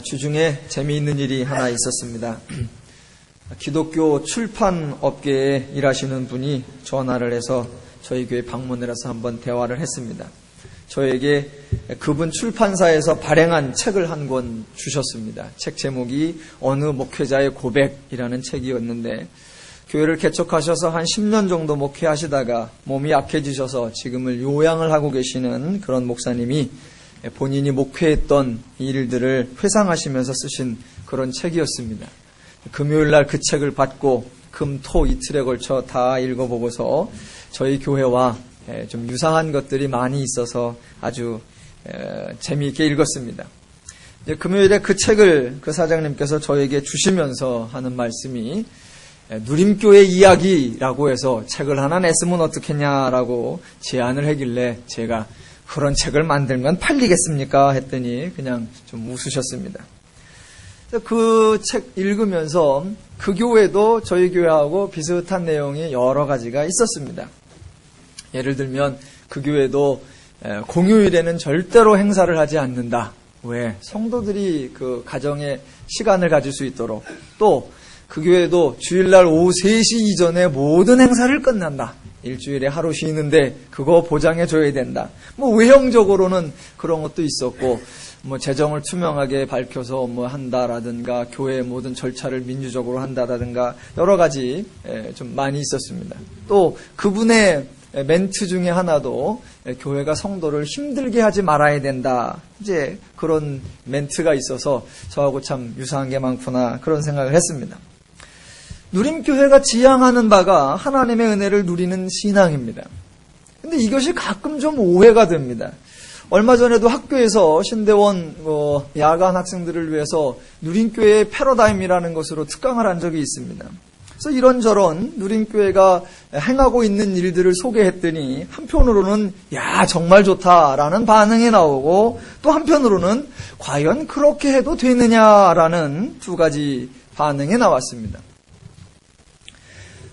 주중에 재미있는 일이 하나 있었습니다. 기독교 출판 업계에 일하시는 분이 전화를 해서 저희 교회 방문을 해서 한번 대화를 했습니다. 저에게 그분 출판사에서 발행한 책을 한 권 주셨습니다. 책 제목이 어느 목회자의 고백이라는 책이었는데, 교회를 개척하셔서 한 10년 정도 목회하시다가 몸이 약해지셔서 지금을 요양을 하고 계시는 그런 목사님이 본인이 목회했던 일들을 회상하시면서 쓰신 그런 책이었습니다. 금요일날 그 책을 받고 금, 토 이틀에 걸쳐 다 읽어보고서 저희 교회와 좀 유사한 것들이 많이 있어서 아주 재미있게 읽었습니다. 금요일에 그 책을 그 사장님께서 저에게 주시면서 하는 말씀이 누림교회 이야기라고 해서 책을 하나 냈으면 어떻겠냐라고 제안을 하길래 제가 그런 책을 만들면 팔리겠습니까? 했더니 그냥 좀 웃으셨습니다. 그 책 읽으면서 그 교회도 저희 교회하고 비슷한 내용이 여러 가지가 있었습니다. 예를 들면 그 교회도 공휴일에는 절대로 행사를 하지 않는다. 왜? 성도들이 그 가정에 시간을 가질 수 있도록. 또 그 교회도 주일날 오후 3시 이전에 모든 행사를 끝난다. 일주일에 하루 쉬는데 그거 보장해 줘야 된다. 외형적으로는 그런 것도 있었고, 재정을 투명하게 밝혀서 한다라든가, 교회의 모든 절차를 민주적으로 한다라든가, 여러 가지 좀 많이 있었습니다. 또 그분의 멘트 중에 하나도 교회가 성도를 힘들게 하지 말아야 된다. 이제 그런 멘트가 있어서 저하고 참 유사한 게 많구나, 그런 생각을 했습니다. 누림교회가 지향하는 바가 하나님의 은혜를 누리는 신앙입니다. 근데 이것이 가끔 좀 오해가 됩니다. 얼마 전에도 학교에서 신대원 야간 학생들을 위해서 누림교회의 패러다임이라는 것으로 특강을 한 적이 있습니다. 그래서 이런저런 누림교회가 행하고 있는 일들을 소개했더니 한편으로는 야 정말 좋다라는 반응이 나오고, 또 한편으로는 과연 그렇게 해도 되느냐라는 두 가지 반응이 나왔습니다.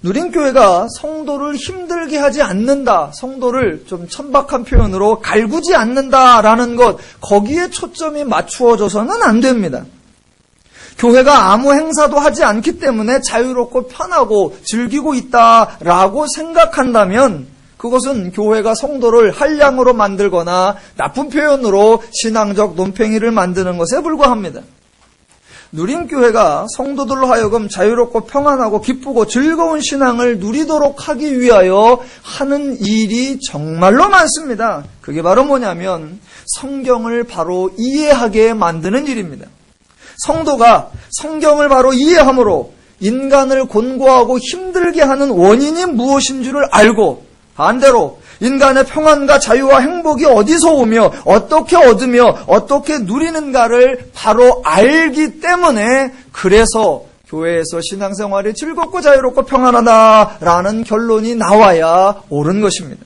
누림교회가 성도를 힘들게 하지 않는다, 성도를 좀 천박한 표현으로 갈구지 않는다라는 것, 거기에 초점이 맞추어져서는 안 됩니다. 교회가 아무 행사도 하지 않기 때문에 자유롭고 편하고 즐기고 있다라고 생각한다면 그것은 교회가 성도를 한량으로 만들거나 나쁜 표현으로 신앙적 논팽이를 만드는 것에 불과합니다. 누림교회가 성도들로 하여금 자유롭고 평안하고 기쁘고 즐거운 신앙을 누리도록 하기 위하여 하는 일이 정말로 많습니다. 그게 바로 뭐냐면 성경을 바로 이해하게 만드는 일입니다. 성도가 성경을 바로 이해함으로 인간을 곤고하고 힘들게 하는 원인이 무엇인 줄을 알고, 반대로 인간의 평안과 자유와 행복이 어디서 오며 어떻게 얻으며 어떻게 누리는가를 바로 알기 때문에, 그래서 교회에서 신앙생활이 즐겁고 자유롭고 평안하다라는 결론이 나와야 옳은 것입니다.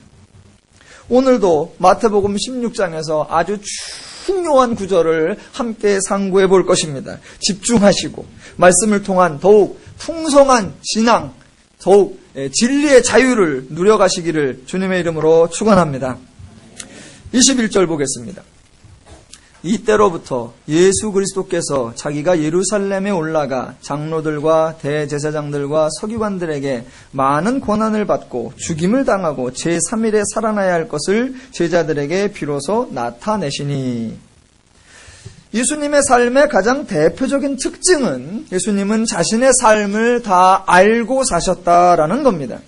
오늘도 마태복음 16장에서 아주 중요한 구절을 함께 상고해 볼 것입니다. 집중하시고 말씀을 통한 더욱 풍성한 신앙, 더욱 진리의 자유를 누려가시기를 주님의 이름으로 축원합니다. 21절 보겠습니다. 이때로부터 예수 그리스도께서 자기가 예루살렘에 올라가 장로들과 대제사장들과 서기관들에게 많은 고난을 받고 죽임을 당하고 제3일에 살아나야 할 것을 제자들에게 비로소 나타내시니. 예수님의 삶의 가장 대표적인 특징은 예수님은 자신의 삶을 다 알고 사셨다라는 겁니다.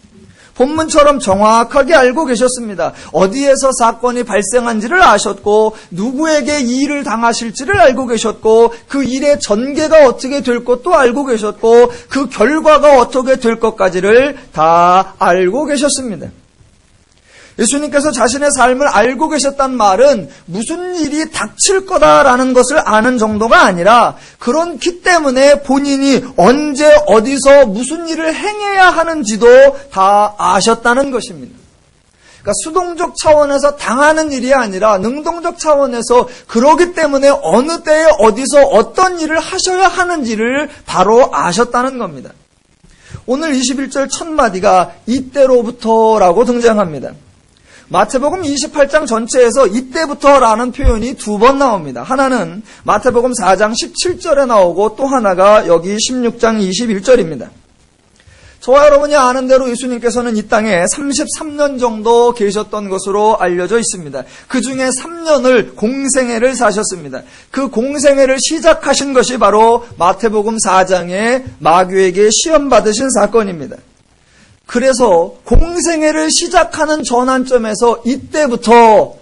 본문처럼 정확하게 알고 계셨습니다. 어디에서 사건이 발생한지를 아셨고, 누구에게 이 일을 당하실지를 알고 계셨고, 그 일의 전개가 어떻게 될 것도 알고 계셨고, 그 결과가 어떻게 될 것까지를 다 알고 계셨습니다. 예수님께서 자신의 삶을 알고 계셨단 말은 무슨 일이 닥칠 거다라는 것을 아는 정도가 아니라, 그렇기 때문에 본인이 언제 어디서 무슨 일을 행해야 하는지도 다 아셨다는 것입니다. 그러니까 수동적 차원에서 당하는 일이 아니라 능동적 차원에서 그러기 때문에 어느 때에 어디서 어떤 일을 하셔야 하는지를 바로 아셨다는 겁니다. 오늘 21절 첫 마디가 이때로부터라고 등장합니다. 마태복음 28장 전체에서 이때부터라는 표현이 2번 나옵니다. 하나는 마태복음 4장 17절에 나오고 또 하나가 여기 16장 21절입니다. 저와 여러분이 아는 대로 예수님께서는 이 땅에 33년 정도 계셨던 것으로 알려져 있습니다. 그 중에 3년을 공생애를 사셨습니다. 그 공생애를 시작하신 것이 바로 마태복음 4장에 마귀에게 시험받으신 사건입니다. 그래서 공생애를 시작하는 전환점에서 이때부터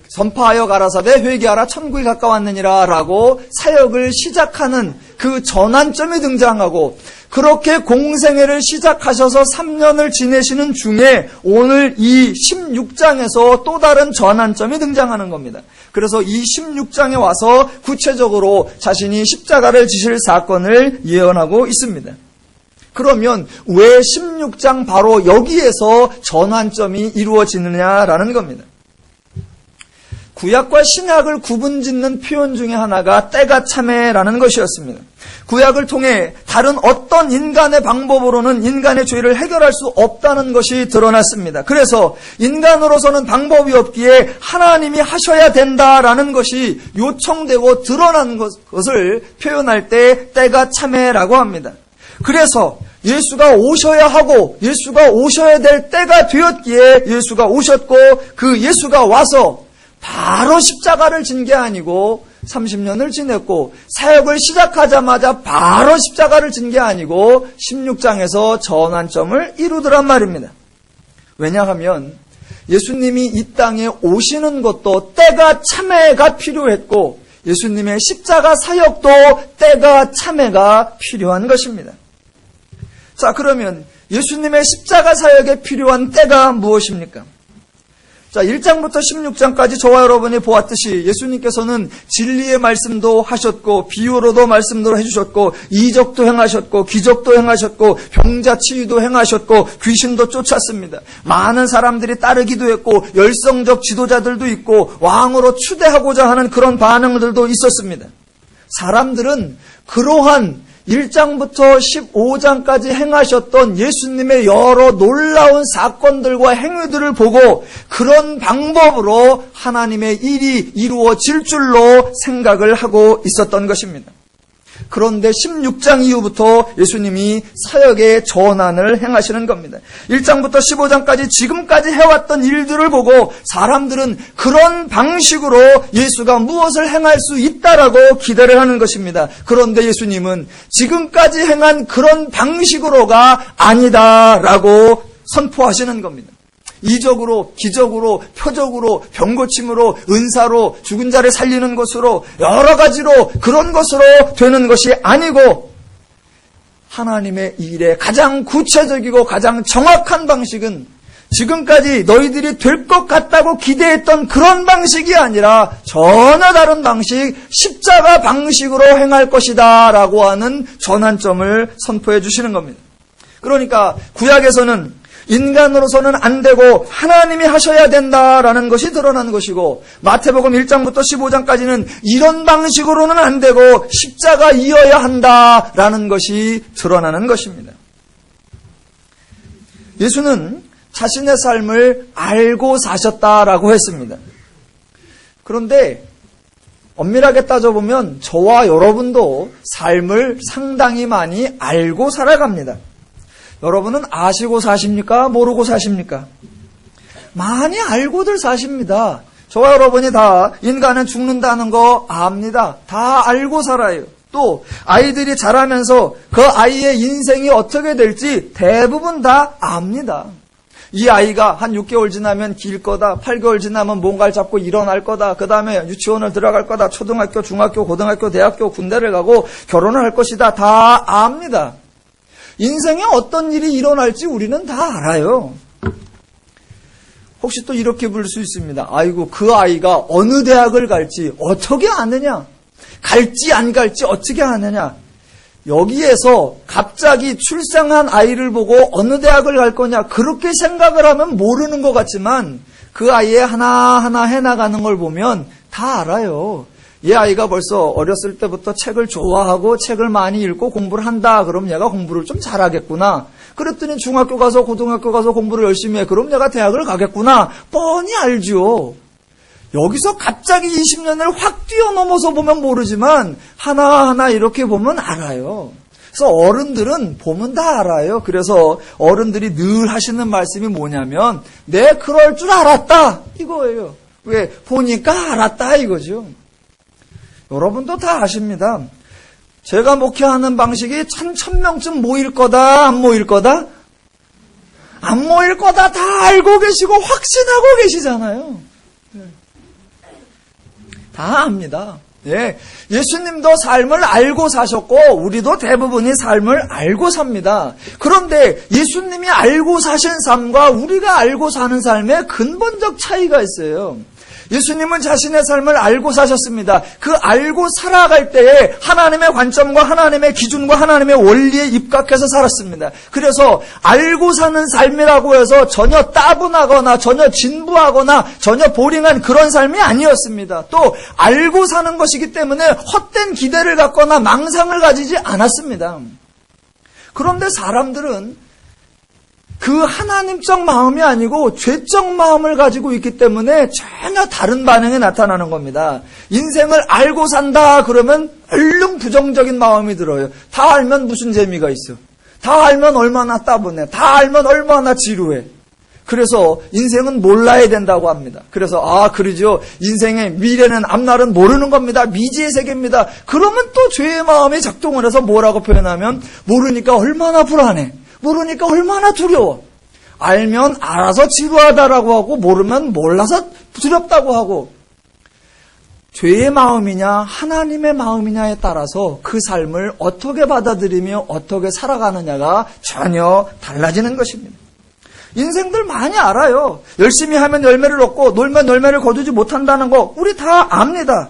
선파하여 가라사대 회개하라 천국이 가까웠느니라 라고 사역을 시작하는 그 전환점이 등장하고, 그렇게 공생애를 시작하셔서 3년을 지내시는 중에 오늘 이 16장에서 또 다른 전환점이 등장하는 겁니다. 그래서 이 16장에 와서 구체적으로 자신이 십자가를 지실 사건을 예언하고 있습니다. 그러면 왜 16장 바로 여기에서 전환점이 이루어지느냐라는 겁니다. 구약과 신약을 구분짓는 표현 중에 하나가 때가 참에라는 것이었습니다. 구약을 통해 다른 어떤 인간의 방법으로는 인간의 죄를 해결할 수 없다는 것이 드러났습니다. 그래서 인간으로서는 방법이 없기에 하나님이 하셔야 된다라는 것이 요청되고 드러난 것을 표현할 때 때가 참에라고 합니다. 그래서 예수가 오셔야 하고 예수가 오셔야 될 때가 되었기에 예수가 오셨고, 그 예수가 와서 바로 십자가를 진 게 아니고 30년을 지냈고, 사역을 시작하자마자 바로 십자가를 진 게 아니고 16장에서 전환점을 이루더란 말입니다. 왜냐하면 예수님이 이 땅에 오시는 것도 때가 참회가 필요했고, 예수님의 십자가 사역도 때가 참회가 필요한 것입니다. 자, 그러면 예수님의 십자가 사역에 필요한 때가 무엇입니까? 자, 1장부터 16장까지 저와 여러분이 보았듯이 예수님께서는 진리의 말씀도 하셨고, 비유로도 말씀도 해주셨고, 이적도 행하셨고, 기적도 행하셨고, 병자 치유도 행하셨고, 귀신도 쫓았습니다. 많은 사람들이 따르기도 했고, 열성적 지도자들도 있고, 왕으로 추대하고자 하는 그런 반응들도 있었습니다. 사람들은 그러한 1장부터 15장까지 행하셨던 예수님의 여러 놀라운 사건들과 행위들을 보고 그런 방법으로 하나님의 일이 이루어질 줄로 생각을 하고 있었던 것입니다. 그런데 16장 이후부터 예수님이 사역의 전환을 행하시는 겁니다. 1장부터 15장까지 지금까지 해왔던 일들을 보고 사람들은 그런 방식으로 예수가 무엇을 행할 수 있다라고 기대를 하는 것입니다. 그런데 예수님은 지금까지 행한 그런 방식으로가 아니다라고 선포하시는 겁니다. 이적으로, 기적으로, 표적으로, 병고침으로, 은사로, 죽은 자를 살리는 것으로, 여러 가지로 그런 것으로 되는 것이 아니고, 하나님의 일의 가장 구체적이고 가장 정확한 방식은 지금까지 너희들이 될 것 같다고 기대했던 그런 방식이 아니라 전혀 다른 방식, 십자가 방식으로 행할 것이다 라고 하는 전환점을 선포해 주시는 겁니다. 그러니까 구약에서는 인간으로서는 안 되고 하나님이 하셔야 된다라는 것이 드러나는 것이고, 마태복음 1장부터 15장까지는 이런 방식으로는 안 되고 십자가 이어야 한다라는 것이 드러나는 것입니다. 예수는 자신의 삶을 알고 사셨다라고 했습니다. 그런데 엄밀하게 따져보면 저와 여러분도 삶을 상당히 많이 알고 살아갑니다. 여러분은 아시고 사십니까? 모르고 사십니까? 많이 알고들 사십니다. 저와 여러분이 다 인간은 죽는다는 거 압니다. 다 알고 살아요. 또 아이들이 자라면서 그 아이의 인생이 어떻게 될지 대부분 다 압니다. 이 아이가 한 6개월 지나면 길 거다, 8개월 지나면 뭔가를 잡고 일어날 거다, 그 다음에 유치원을 들어갈 거다, 초등학교, 중학교, 고등학교, 대학교, 군대를 가고 결혼을 할 것이다, 다 압니다. 인생에 어떤 일이 일어날지 우리는 다 알아요. 혹시 또 이렇게 부를 수 있습니다. 아이고, 그 아이가 어느 대학을 갈지 어떻게 아느냐? 갈지 안 갈지 어떻게 아느냐? 여기에서 갑자기 출생한 아이를 보고 어느 대학을 갈 거냐? 그렇게 생각을 하면 모르는 것 같지만 그 아이의 하나하나 해나가는 걸 보면 다 알아요. 얘 아이가 벌써 어렸을 때부터 책을 좋아하고 책을 많이 읽고 공부를 한다. 그럼 얘가 공부를 좀 잘하겠구나. 그랬더니 중학교 가서 고등학교 가서 공부를 열심히 해. 그럼 내가 대학을 가겠구나. 뻔히 알죠. 여기서 갑자기 20년을 확 뛰어넘어서 보면 모르지만 하나하나 이렇게 보면 알아요. 그래서 어른들은 보면 다 알아요. 그래서 어른들이 늘 하시는 말씀이 뭐냐면 내 그럴 줄 알았다 이거예요. 왜? 보니까 알았다 이거죠. 여러분도 다 아십니다. 제가 목회하는 방식이 1,000명쯤 모일 거다 안 모일 거다? 안 모일 거다 다 알고 계시고 확신하고 계시잖아요. 다 압니다. 예, 예수님도 삶을 알고 사셨고 우리도 대부분이 삶을 알고 삽니다. 그런데 예수님이 알고 사신 삶과 우리가 알고 사는 삶에 근본적 차이가 있어요. 예수님은 자신의 삶을 알고 사셨습니다. 그 알고 살아갈 때에 하나님의 관점과 하나님의 기준과 하나님의 원리에 입각해서 살았습니다. 그래서 알고 사는 삶이라고 해서 전혀 따분하거나 전혀 진부하거나 전혀 보링한 그런 삶이 아니었습니다. 또 알고 사는 것이기 때문에 헛된 기대를 갖거나 망상을 가지지 않았습니다. 그런데 사람들은 그 하나님적 마음이 아니고 죄적 마음을 가지고 있기 때문에 전혀 다른 반응이 나타나는 겁니다. 인생을 알고 산다 그러면 얼른 부정적인 마음이 들어요. 다 알면 무슨 재미가 있어. 다 알면 얼마나 따분해. 다 알면 얼마나 지루해. 그래서 인생은 몰라야 된다고 합니다. 그래서 그러죠. 인생의 미래는 앞날은 모르는 겁니다. 미지의 세계입니다. 그러면 또 죄의 마음이 작동을 해서 뭐라고 표현하면 모르니까 얼마나 불안해. 모르니까 얼마나 두려워. 알면 알아서 지루하다라고 하고 모르면 몰라서 두렵다고 하고 죄의 마음이냐 하나님의 마음이냐에 따라서 그 삶을 어떻게 받아들이며 어떻게 살아가느냐가 전혀 달라지는 것입니다. 인생들 많이 알아요. 열심히 하면 열매를 얻고 놀면 열매를 거두지 못한다는 거 우리 다 압니다.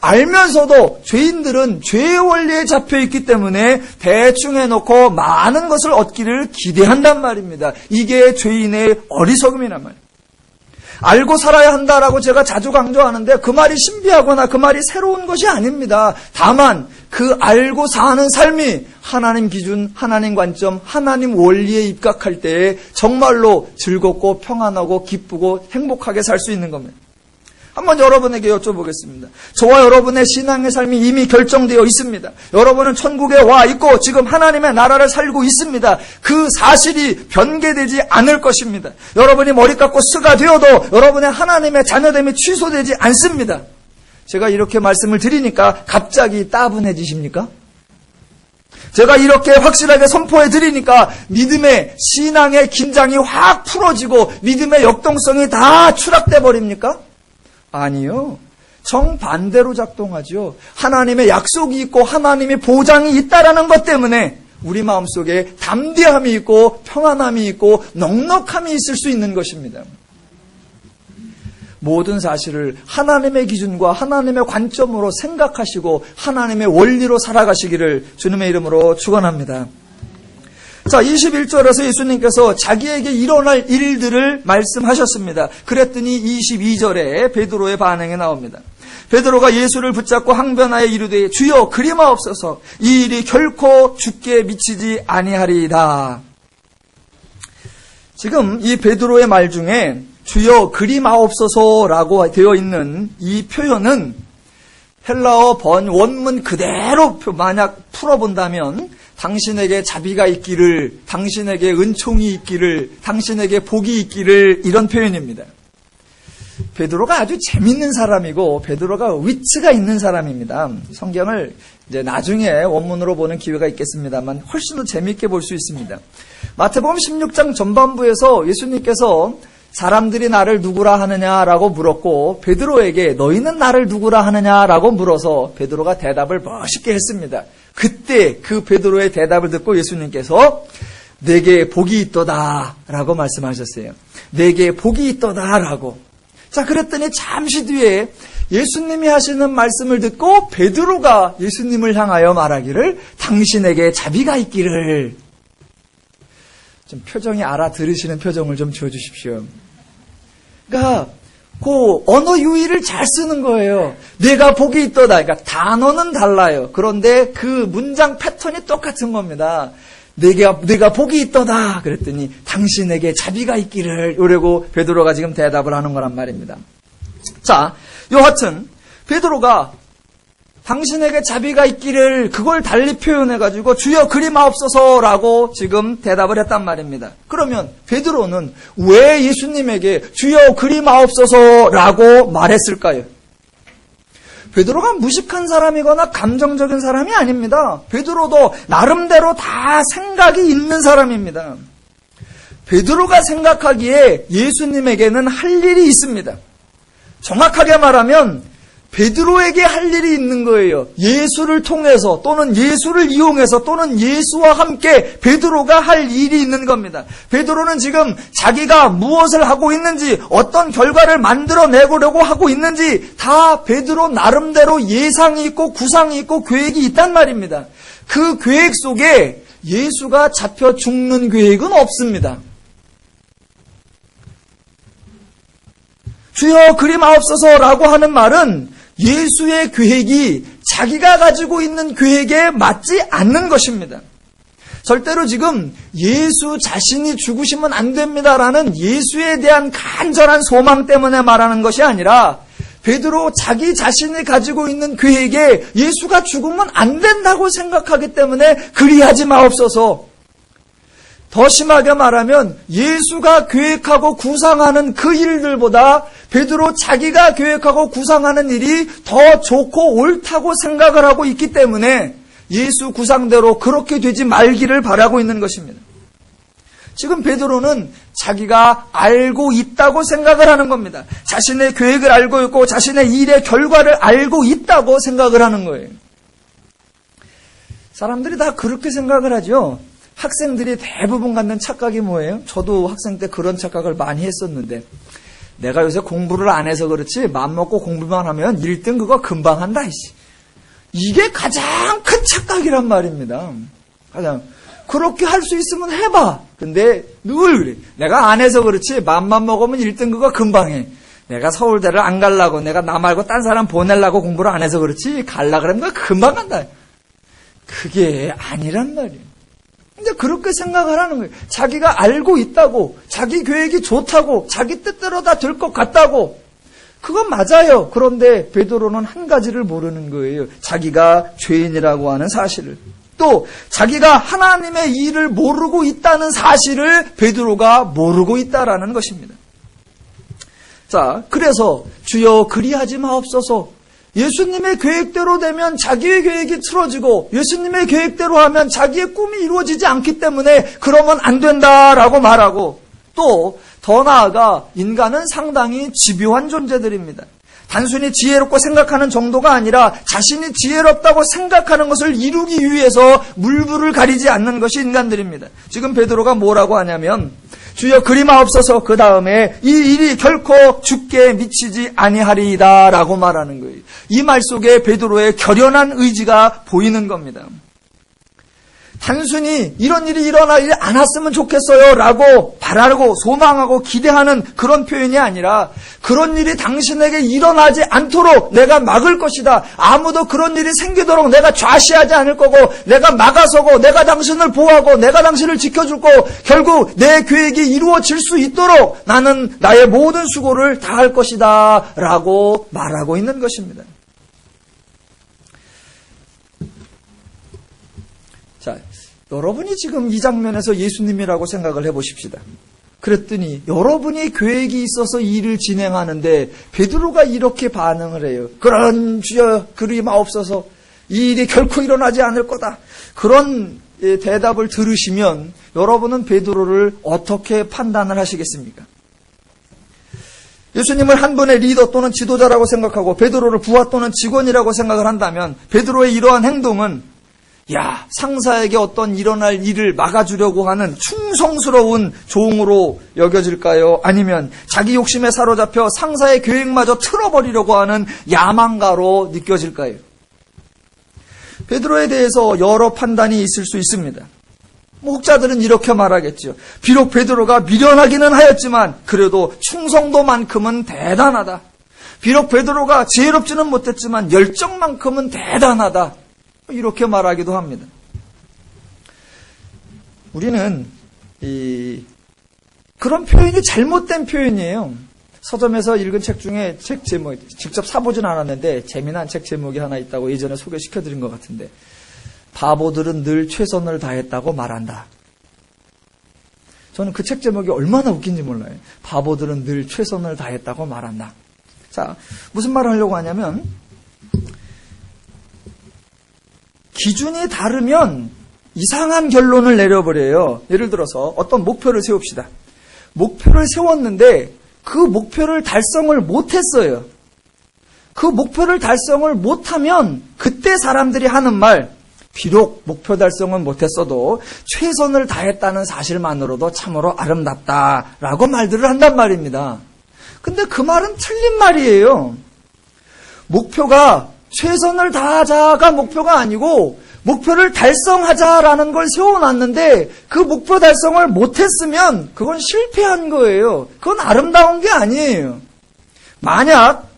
알면서도 죄인들은 죄의 원리에 잡혀있기 때문에 대충 해놓고 많은 것을 얻기를 기대한단 말입니다. 이게 죄인의 어리석음이란 말이에요. 알고 살아야 한다라고 제가 자주 강조하는데 그 말이 신비하거나 그 말이 새로운 것이 아닙니다. 다만 그 알고 사는 삶이 하나님 기준, 하나님 관점, 하나님 원리에 입각할 때에 정말로 즐겁고 평안하고 기쁘고 행복하게 살 수 있는 겁니다. 한번 여러분에게 여쭤보겠습니다. 저와 여러분의 신앙의 삶이 이미 결정되어 있습니다. 여러분은 천국에 와 있고 지금 하나님의 나라를 살고 있습니다. 그 사실이 변개되지 않을 것입니다. 여러분이 머리 깎고 스가 되어도 여러분의 하나님의 자녀됨이 취소되지 않습니다. 제가 이렇게 말씀을 드리니까 갑자기 따분해지십니까? 제가 이렇게 확실하게 선포해 드리니까 믿음의 신앙의 긴장이 확 풀어지고 믿음의 역동성이 다 추락돼 버립니까? 아니요. 정반대로 작동하죠. 하나님의 약속이 있고 하나님의 보장이 있다라는 것 때문에 우리 마음속에 담대함이 있고 평안함이 있고 넉넉함이 있을 수 있는 것입니다. 모든 사실을 하나님의 기준과 하나님의 관점으로 생각하시고 하나님의 원리로 살아가시기를 주님의 이름으로 축원합니다. 자, 21절에서 예수님께서 자기에게 일어날 일들을 말씀하셨습니다. 그랬더니 22절에 베드로의 반응이 나옵니다. 베드로가 예수를 붙잡고 항변하여 이르되 주여 그리마옵소서 이 일이 결코 주께 미치지 아니하리이다. 지금 이 베드로의 말 중에 주여 그리마옵소서라고 되어 있는 이 표현은 헬라어 원문 그대로 만약 풀어본다면 당신에게 자비가 있기를, 당신에게 은총이 있기를, 당신에게 복이 있기를 이런 표현입니다. 베드로가 아주 재밌는 사람이고 베드로가 위트가 있는 사람입니다. 성경을 이제 나중에 원문으로 보는 기회가 있겠습니다만 훨씬 더 재밌게 볼 수 있습니다. 마태복음 16장 전반부에서 예수님께서 사람들이 나를 누구라 하느냐라고 물었고 베드로에게 너희는 나를 누구라 하느냐라고 물어서 베드로가 대답을 멋있게 했습니다. 그때 그 베드로의 대답을 듣고 예수님께서 내게 복이 있도다 라고 말씀하셨어요. 내게 복이 있도다 라고. 자, 그랬더니 잠시 뒤에 예수님이 하시는 말씀을 듣고 베드로가 예수님을 향하여 말하기를 당신에게 자비가 있기를. 좀 표정이 알아들으시는 표정을 좀 지어주십시오. 그러니까 그 언어 유희를 잘 쓰는 거예요. 내가 복이 있도다. 그러니까 단어는 달라요. 그런데 그 문장 패턴이 똑같은 겁니다. 내가 복이 있도다. 그랬더니 당신에게 자비가 있기를, 이러고 베드로가 지금 대답을 하는 거란 말입니다. 자, 여하튼 베드로가 당신에게 자비가 있기를, 그걸 달리 표현해가지고 주여 그리 마옵소서라고 지금 대답을 했단 말입니다. 그러면 베드로는 왜 예수님에게 주여 그리 마옵소서라고 말했을까요? 베드로가 무식한 사람이거나 감정적인 사람이 아닙니다. 베드로도 나름대로 다 생각이 있는 사람입니다. 베드로가 생각하기에 예수님에게는 할 일이 있습니다. 정확하게 말하면 베드로에게 할 일이 있는 거예요. 예수를 통해서 또는 예수를 이용해서 또는 예수와 함께 베드로가 할 일이 있는 겁니다. 베드로는 지금 자기가 무엇을 하고 있는지, 어떤 결과를 만들어내려고 하고 있는지 다 베드로 나름대로 예상이 있고 구상이 있고 계획이 있단 말입니다. 그 계획 속에 예수가 잡혀 죽는 계획은 없습니다. 주여 그리 마옵소서라고 하는 말은 예수의 계획이 자기가 가지고 있는 계획에 맞지 않는 것입니다. 절대로 지금 예수 자신이 죽으시면 안 됩니다라는 예수에 대한 간절한 소망 때문에 말하는 것이 아니라 베드로 자기 자신이 가지고 있는 계획에 예수가 죽으면 안 된다고 생각하기 때문에 그리하지 마옵소서. 더 심하게 말하면 예수가 계획하고 구상하는 그 일들보다 베드로 자기가 계획하고 구상하는 일이 더 좋고 옳다고 생각을 하고 있기 때문에 예수 구상대로 그렇게 되지 말기를 바라고 있는 것입니다. 지금 베드로는 자기가 알고 있다고 생각을 하는 겁니다. 자신의 계획을 알고 있고 자신의 일의 결과를 알고 있다고 생각을 하는 거예요. 사람들이 다 그렇게 생각을 하죠. 학생들이 대부분 갖는 착각이 뭐예요? 저도 학생 때 그런 착각을 많이 했었는데, 내가 요새 공부를 안 해서 그렇지 맘먹고 공부만 하면 1등 그거 금방 한다. 이게 가장 큰 착각이란 말입니다. 가장 그렇게 할 수 있으면 해봐. 근데 늘 그래. 내가 안 해서 그렇지 맘만 먹으면 1등 그거 금방 해. 내가 서울대를 안 가려고, 내가 나 말고 딴 사람 보내려고 공부를 안 해서 그렇지 갈라 그러면 금방 간다. 그게 아니란 말이에요. 근데 그렇게 생각을 하는 거예요. 자기가 알고 있다고, 자기 계획이 좋다고, 자기 뜻대로 다 될 것 같다고. 그건 맞아요. 그런데 베드로는 한 가지를 모르는 거예요. 자기가 죄인이라고 하는 사실을. 또 자기가 하나님의 일을 모르고 있다는 사실을 베드로가 모르고 있다라는 것입니다. 자, 그래서 주여 그리하지 마옵소서. 예수님의 계획대로 되면 자기의 계획이 틀어지고 예수님의 계획대로 하면 자기의 꿈이 이루어지지 않기 때문에 그러면 안 된다라고 말하고, 또 더 나아가 인간은 상당히 집요한 존재들입니다. 단순히 지혜롭고 생각하는 정도가 아니라 자신이 지혜롭다고 생각하는 것을 이루기 위해서 물불을 가리지 않는 것이 인간들입니다. 지금 베드로가 뭐라고 하냐면 주여 그리 마옵소서, 그 다음에 이 일이 결코 죽게 미치지 아니하리이다 라고 말하는 거예요. 이 말 속에 베드로의 결연한 의지가 보이는 겁니다. 단순히 이런 일이 일어나지 않았으면 좋겠어요 라고 바라고 소망하고 기대하는 그런 표현이 아니라, 그런 일이 당신에게 일어나지 않도록 내가 막을 것이다. 아무도 그런 일이 생기도록 내가 좌시하지 않을 거고, 내가 막아서고, 내가 당신을 보호하고, 내가 당신을 지켜줄 거고, 결국 내 계획이 이루어질 수 있도록 나는 나의 모든 수고를 다할 것이다 라고 말하고 있는 것입니다. 자, 여러분이 지금 이 장면에서 예수님이라고 생각을 해보십시다. 그랬더니 여러분이 계획이 있어서 일을 진행하는데 베드로가 이렇게 반응을 해요. 그런 주여 그리 마옵소서, 이 일이 결코 일어나지 않을 거다. 그런 대답을 들으시면 여러분은 베드로를 어떻게 판단을 하시겠습니까? 예수님을 한 분의 리더 또는 지도자라고 생각하고 베드로를 부하 또는 직원이라고 생각을 한다면 베드로의 이러한 행동은 상사에게 어떤 일어날 일을 막아주려고 하는 충성스러운 종으로 여겨질까요? 아니면 자기 욕심에 사로잡혀 상사의 계획마저 틀어버리려고 하는 야망가로 느껴질까요? 베드로에 대해서 여러 판단이 있을 수 있습니다. 목자들은 이렇게 말하겠죠. 비록 베드로가 미련하기는 하였지만 그래도 충성도만큼은 대단하다. 비록 베드로가 지혜롭지는 못했지만 열정만큼은 대단하다. 이렇게 말하기도 합니다. 우리는 그런 표현이 잘못된 표현이에요. 서점에서 읽은 책 중에 책 제목, 직접 사보진 않았는데 재미난 책 제목이 하나 있다고 예전에 소개시켜드린 것 같은데, 바보들은 늘 최선을 다했다고 말한다. 저는 그 책 제목이 얼마나 웃긴지 몰라요. 바보들은 늘 최선을 다했다고 말한다. 자, 무슨 말을 하려고 하냐면, 기준이 다르면 이상한 결론을 내려버려요. 예를 들어서 어떤 목표를 세웁시다. 목표를 세웠는데 그 목표를 달성을 못했어요. 그 목표를 달성을 못하면 그때 사람들이 하는 말, 비록 목표 달성은 못했어도 최선을 다했다는 사실만으로도 참으로 아름답다라고 말들을 한단 말입니다. 근데 그 말은 틀린 말이에요. 목표가 최선을 다하자가 목표가 아니고 목표를 달성하자라는 걸 세워놨는데 그 목표 달성을 못했으면 그건 실패한 거예요. 그건 아름다운 게 아니에요. 만약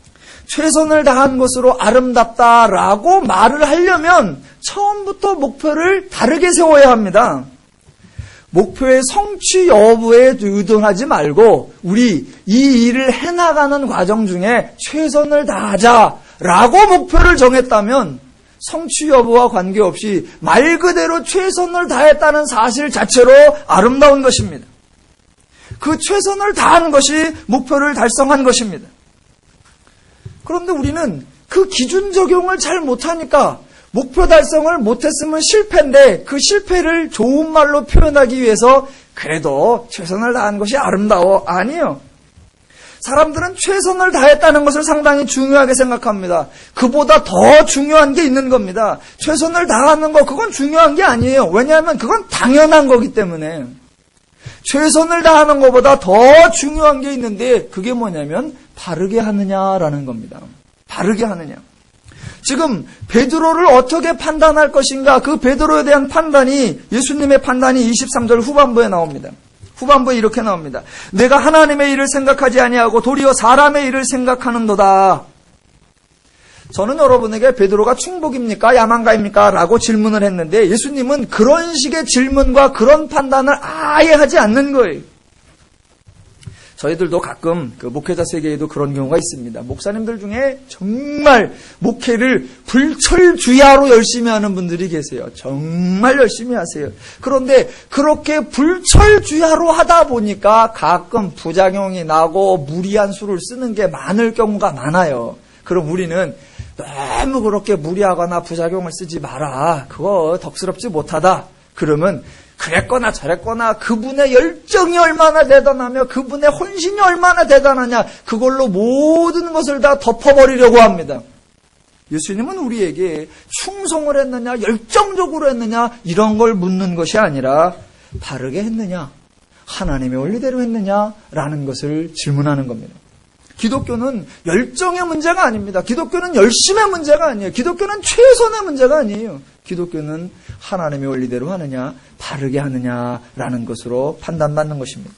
최선을 다한 것으로 아름답다라고 말을 하려면 처음부터 목표를 다르게 세워야 합니다. 목표의 성취 여부에 의존하지 말고 우리 이 일을 해나가는 과정 중에 최선을 다하자라고 목표를 정했다면 성취 여부와 관계없이 말 그대로 최선을 다했다는 사실 자체로 아름다운 것입니다. 그 최선을 다한 것이 목표를 달성한 것입니다. 그런데 우리는 그 기준 적용을 잘 못하니까 목표 달성을 못했으면 실패인데 그 실패를 좋은 말로 표현하기 위해서 그래도 최선을 다한 것이 아름다워. 아니요. 사람들은 최선을 다했다는 것을 상당히 중요하게 생각합니다. 그보다 더 중요한 게 있는 겁니다. 최선을 다하는 거 그건 중요한 게 아니에요. 왜냐하면 그건 당연한 거기 때문에. 최선을 다하는 것보다 더 중요한 게 있는데 그게 뭐냐면 바르게 하느냐라는 겁니다. 바르게 하느냐. 지금 베드로를 어떻게 판단할 것인가, 그 베드로에 대한 판단이, 예수님의 판단이 23절 후반부에 나옵니다. 후반부에 이렇게 나옵니다. 내가 하나님의 일을 생각하지 아니하고 도리어 사람의 일을 생각하는도다. 저는 여러분에게 베드로가 충복입니까? 야망가입니까? 라고 질문을 했는데 예수님은 그런 식의 질문과 그런 판단을 아예 하지 않는 거예요. 저희들도 가끔 그 목회자 세계에도 그런 경우가 있습니다. 목사님들 중에 정말 목회를 불철주야로 열심히 하는 분들이 계세요. 정말 열심히 하세요. 그런데 그렇게 불철주야로 하다 보니까 가끔 부작용이 나고 무리한 수를 쓰는 게 많을 경우가 많아요. 그럼 우리는 너무 그렇게 무리하거나 부작용을 쓰지 마라. 그거 덕스럽지 못하다. 그러면 그랬거나 저랬거나 그분의 열정이 얼마나 대단하며 그분의 헌신이 얼마나 대단하냐, 그걸로 모든 것을 다 덮어버리려고 합니다. 예수님은 우리에게 충성을 했느냐, 열정적으로 했느냐, 이런 걸 묻는 것이 아니라 바르게 했느냐, 하나님의 원리대로 했느냐라는 것을 질문하는 겁니다. 기독교는 열정의 문제가 아닙니다. 기독교는 열심의 문제가 아니에요. 기독교는 최선의 문제가 아니에요. 기독교는 하나님의 원리대로 하느냐, 바르게 하느냐라는 것으로 판단받는 것입니다.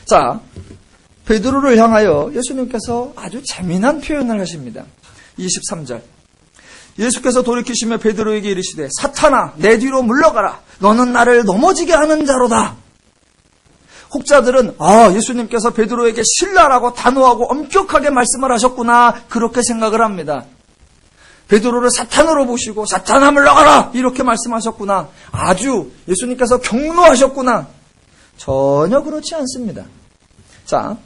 자, 베드로를 향하여 예수님께서 아주 재미난 표현을 하십니다. 23절. 예수께서 돌이키시며 베드로에게 이르시되 사탄아 내 뒤로 물러가라. 너는 나를 넘어지게 하는 자로다. 혹자들은 예수님께서 베드로에게 신라라고 단호하고 엄격하게 말씀을 하셨구나, 그렇게 생각을 합니다. 베드로를 사탄으로 보시고 사탄아 물러가라 이렇게 말씀하셨구나, 아주 예수님께서 경노하셨구나. 전혀 그렇지 않습니다. 자,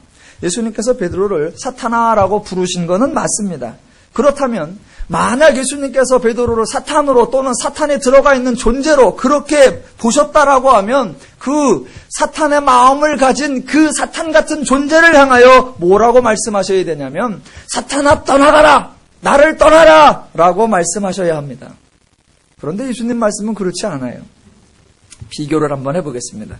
예수님께서 베드로를 사탄아라고 부르신 것은 맞습니다. 그렇다면 만약 예수님께서 베드로를 사탄으로 또는 사탄에 들어가 있는 존재로 그렇게 보셨다라고 하면 그 사탄의 마음을 가진 그 사탄 같은 존재를 향하여 뭐라고 말씀하셔야 되냐면 사탄아 떠나가라, 나를 떠나라 라고 말씀하셔야 합니다. 그런데 예수님 말씀은 그렇지 않아요. 비교를 한번 해보겠습니다.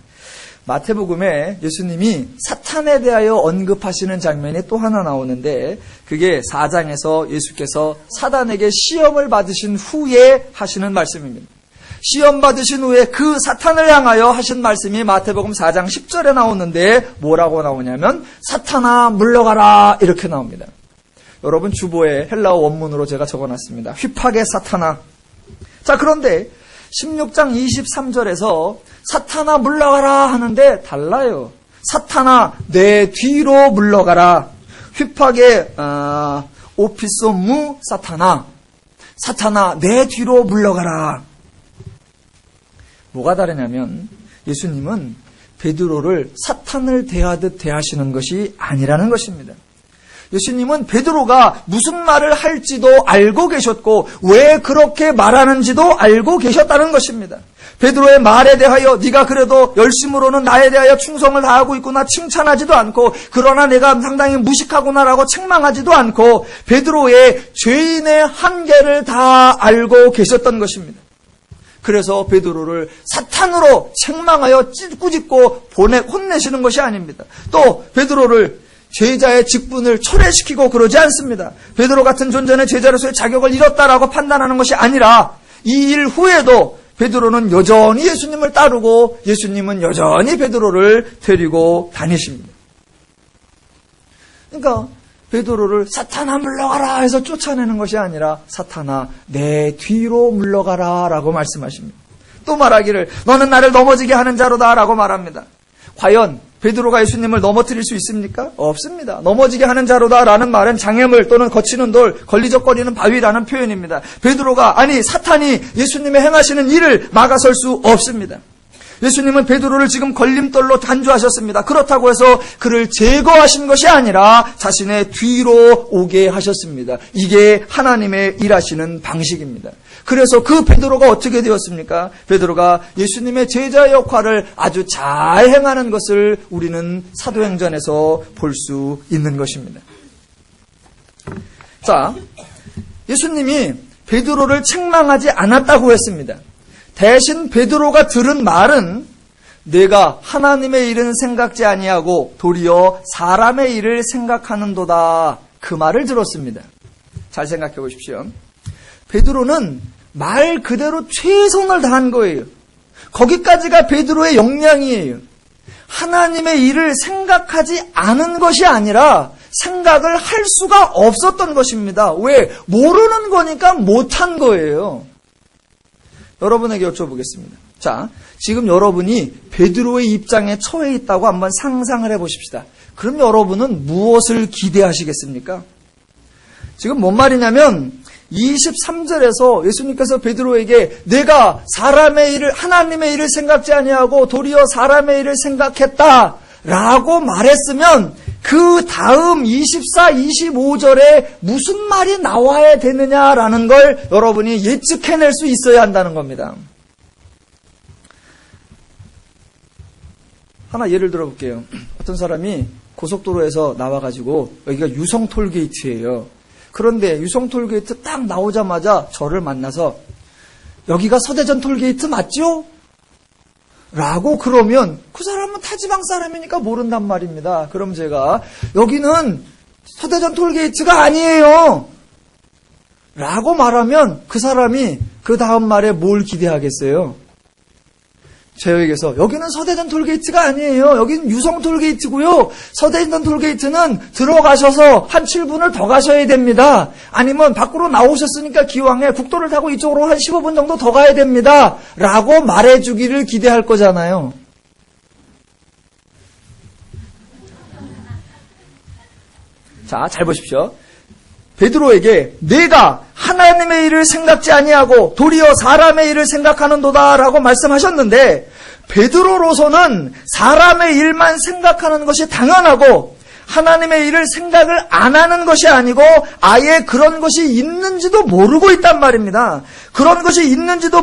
마태복음에 예수님이 사탄에 대하여 언급하시는 장면이 또 하나 나오는데 그게 4장에서 예수께서 사단에게 시험을 받으신 후에 하시는 말씀입니다. 시험 받으신 후에 그 사탄을 향하여 하신 말씀이 마태복음 4장 10절에 나오는데 뭐라고 나오냐면 사탄아 물러가라 이렇게 나옵니다. 여러분 주보에 헬라어 원문으로 제가 적어놨습니다. 휘파게 사탄아. 자, 그런데 16장 23절에서 사탄아 물러가라 하는데 달라요. 사탄아 내 뒤로 물러가라. 휘파게 오피소무 사탄아. 사탄아 내 뒤로 물러가라. 뭐가 다르냐면 예수님은 베드로를 사탄을 대하듯 대하시는 것이 아니라는 것입니다. 예수님은 베드로가 무슨 말을 할지도 알고 계셨고 왜 그렇게 말하는지도 알고 계셨다는 것입니다. 베드로의 말에 대하여 네가 그래도 열심으로는 나에 대하여 충성을 다하고 있구나 칭찬하지도 않고 그러나 내가 상당히 무식하구나라고 책망하지도 않고 베드로의 죄인의 한계를 다 알고 계셨던 것입니다. 그래서 베드로를 사탄으로 책망하여 꾸짖고 혼내시는 것이 아닙니다. 또 베드로를 제자의 직분을 철회시키고 그러지 않습니다. 베드로 같은 존재는 제자로서의 자격을 잃었다라고 판단하는 것이 아니라 이 일 후에도 베드로는 여전히 예수님을 따르고 예수님은 여전히 베드로를 데리고 다니십니다. 그러니까 베드로를 사탄아 물러가라 해서 쫓아내는 것이 아니라 사탄아 내 뒤로 물러가라 라고 말씀하십니다. 또 말하기를 너는 나를 넘어지게 하는 자로다 라고 말합니다. 과연 베드로가 예수님을 넘어뜨릴 수 있습니까? 없습니다. 넘어지게 하는 자로다라는 말은 장애물 또는 거치는 돌, 걸리적거리는 바위라는 표현입니다. 베드로가 아니 사탄이 예수님의 행하시는 일을 막아설 수 없습니다. 예수님은 베드로를 지금 걸림돌로 간주하셨습니다. 그렇다고 해서 그를 제거하신 것이 아니라 자신의 뒤로 오게 하셨습니다. 이게 하나님의 일하시는 방식입니다. 그래서 그 베드로가 어떻게 되었습니까? 베드로가 예수님의 제자 역할을 아주 잘 행하는 것을 우리는 사도행전에서 볼 수 있는 것입니다. 자, 예수님이 베드로를 책망하지 않았다고 했습니다. 대신 베드로가 들은 말은 내가 하나님의 일은 생각지 아니하고 도리어 사람의 일을 생각하는도다. 그 말을 들었습니다. 잘 생각해 보십시오. 베드로는 말 그대로 최선을 다한 거예요. 거기까지가 베드로의 역량이에요. 하나님의 일을 생각하지 않은 것이 아니라 생각을 할 수가 없었던 것입니다. 왜? 모르는 거니까 못한 거예요. 여러분에게 여쭤보겠습니다. 자, 지금 여러분이 베드로의 입장에 처해 있다고 한번 상상을 해보십시다. 그럼 여러분은 무엇을 기대하시겠습니까? 지금 뭔 말이냐면 23절에서 예수님께서 베드로에게 내가 사람의 일을 하나님의 일을 생각지 아니하고 도리어 사람의 일을 생각했다 라고 말했으면 그 다음 24, 25절에 무슨 말이 나와야 되느냐라는 걸 여러분이 예측해낼 수 있어야 한다는 겁니다. 하나 예를 들어볼게요. 어떤 사람이 고속도로에서 나와가지고 여기가 유성 톨게이트예요. 그런데 유성 톨게이트 딱 나오자마자 저를 만나서 여기가 서대전 톨게이트 맞죠? 라고 그러면 그 사람은 타지방 사람이니까 모른단 말입니다. 그럼 제가 여기는 서대전 톨게이트가 아니에요 라고 말하면 그 사람이 그 다음 말에 뭘 기대하겠어요? 저에게서 여기는 서대전 톨게이트가 아니에요. 여기는 유성 톨게이트고요. 서대전 톨게이트는 들어가셔서 한 7분을 더 가셔야 됩니다. 아니면 밖으로 나오셨으니까 기왕에 국도를 타고 이쪽으로 한 15분 정도 더 가야 됩니다. 라고 말해주기를 기대할 거잖아요. 자, 잘 보십시오. 베드로에게 내가 하나님의 일을 생각지 아니하고 도리어 사람의 일을 생각하는도다 라고 말씀하셨는데 베드로로서는 사람의 일만 생각하는 것이 당연하고 하나님의 일을 생각을 안 하는 것이 아니고 아예 그런 것이 있는지도 모르고 있단 말입니다. 그런 것이 있는지도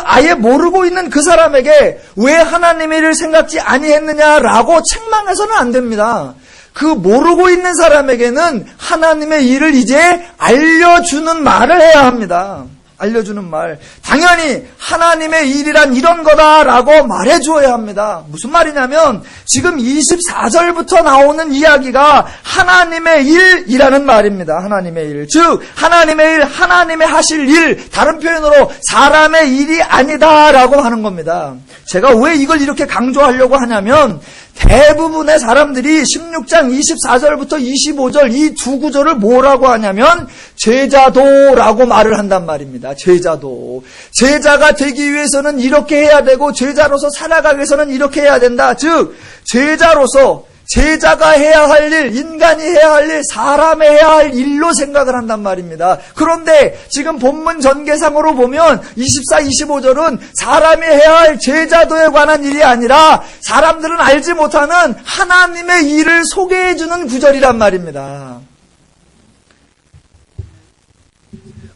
아예 모르고 있는 그 사람에게 왜 하나님의 일을 생각지 아니했느냐라고 책망해서는 안 됩니다. 그 모르고 있는 사람에게는 하나님의 일을 이제 알려주는 말을 해야 합니다. 알려주는 말. 당연히 하나님의 일이란 이런 거다라고 말해주어야 합니다. 무슨 말이냐면 지금 24절부터 나오는 이야기가 하나님의 일이라는 말입니다. 하나님의 일. 즉 하나님의 일, 하나님의 하실 일, 다른 표현으로 사람의 일이 아니다라고 하는 겁니다. 제가 왜 이걸 이렇게 강조하려고 하냐면 대부분의 사람들이 16장 24절부터 25절 이 두 구절을 뭐라고 하냐면 제자도라고 말을 한단 말입니다. 제자도. 제자가 되기 위해서는 이렇게 해야 되고 제자로서 살아가기 위해서는 이렇게 해야 된다. 즉 제자로서 제자가 해야 할 일, 인간이 해야 할 일, 사람이 해야 할 일로 생각을 한단 말입니다. 그런데 지금 본문 전개상으로 보면 24, 25절은 사람이 해야 할 제자도에 관한 일이 아니라 사람들은 알지 못하는 하나님의 일을 소개해주는 구절이란 말입니다.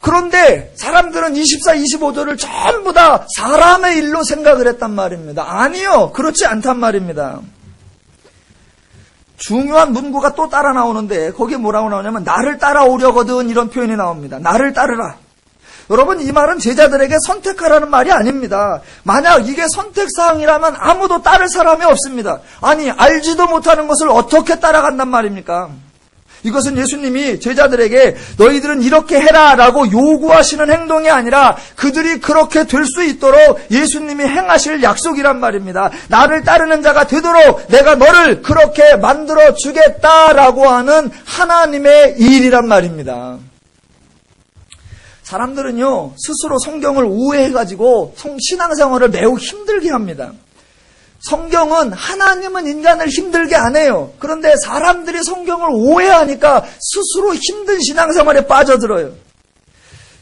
그런데 사람들은 24, 25절을 전부 다 사람의 일로 생각을 했단 말입니다. 아니요, 그렇지 않단 말입니다. 중요한 문구가 또 따라 나오는데 거기에 뭐라고 나오냐면 나를 따라오려거든 이런 표현이 나옵니다. 나를 따르라. 여러분 이 말은 제자들에게 선택하라는 말이 아닙니다. 만약 이게 선택사항이라면 아무도 따를 사람이 없습니다. 아니 알지도 못하는 것을 어떻게 따라간단 말입니까? 이것은 예수님이 제자들에게 너희들은 이렇게 해라 라고 요구하시는 행동이 아니라 그들이 그렇게 될 수 있도록 예수님이 행하실 약속이란 말입니다. 나를 따르는 자가 되도록 내가 너를 그렇게 만들어 주겠다라고 하는 하나님의 일이란 말입니다. 사람들은요 스스로 성경을 오해해가지고 신앙생활을 매우 힘들게 합니다. 성경은 하나님은 인간을 힘들게 안 해요. 그런데 사람들이 성경을 오해하니까 스스로 힘든 신앙생활에 빠져들어요.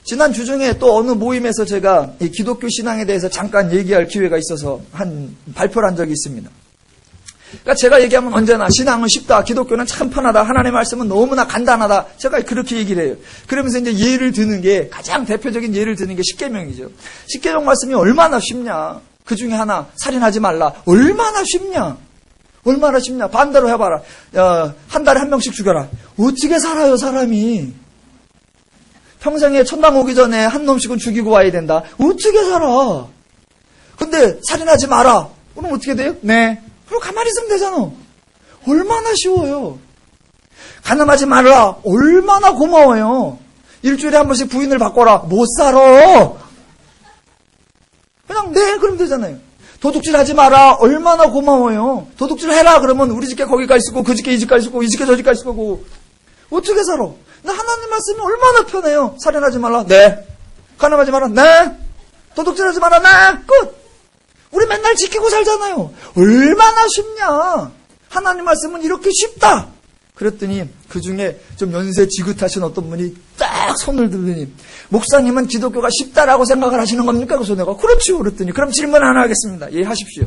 지난 주중에 또 어느 모임에서 제가 이 기독교 신앙에 대해서 잠깐 얘기할 기회가 있어서 발표를 한 적이 있습니다. 그러니까 제가 얘기하면 언제나 신앙은 쉽다, 기독교는 참 편하다, 하나님의 말씀은 너무나 간단하다, 제가 그렇게 얘기를 해요. 그러면서 이제 예를 드는 게 가장 대표적인 예를 드는 게 십계명이죠. 십계명 말씀이 얼마나 쉽냐. 그 중에 하나, 살인하지 말라. 얼마나 쉽냐? 얼마나 쉽냐? 반대로 해봐라. 한 달에 한 명씩 죽여라. 어떻게 살아요, 사람이? 평생에 천당 오기 전에 한 놈씩은 죽이고 와야 된다. 어떻게 살아? 근데 살인하지 마라. 그럼 어떻게 돼요? 네. 그럼 가만히 있으면 되잖아. 얼마나 쉬워요. 가늠하지 말라. 얼마나 고마워요. 일주일에 한 번씩 부인을 바꿔라. 못 살아. 그냥 네 그러면 되잖아요. 도둑질 하지 마라. 얼마나 고마워요. 도둑질 해라 그러면 우리 집게 거기 가 있을 거고 그 집게 이 집 가 있을 거고 이 집게 저 집 가 있을 거고 어떻게 살아? 나 하나님 말씀이 얼마나 편해요. 살인하지 말라. 네. 가늠하지 마라. 네. 도둑질 하지 마라. 네. 끝. 우리 맨날 지키고 살잖아요. 얼마나 쉽냐. 하나님 말씀은 이렇게 쉽다. 그랬더니 그 중에 좀 연세 지긋하신 어떤 분이 딱 손을 들더니 목사님은 기독교가 쉽다라고 생각을 하시는 겁니까? 그래서 내가 그렇지요. 그랬더니 그럼 질문 하나 하겠습니다. 예, 하십시오.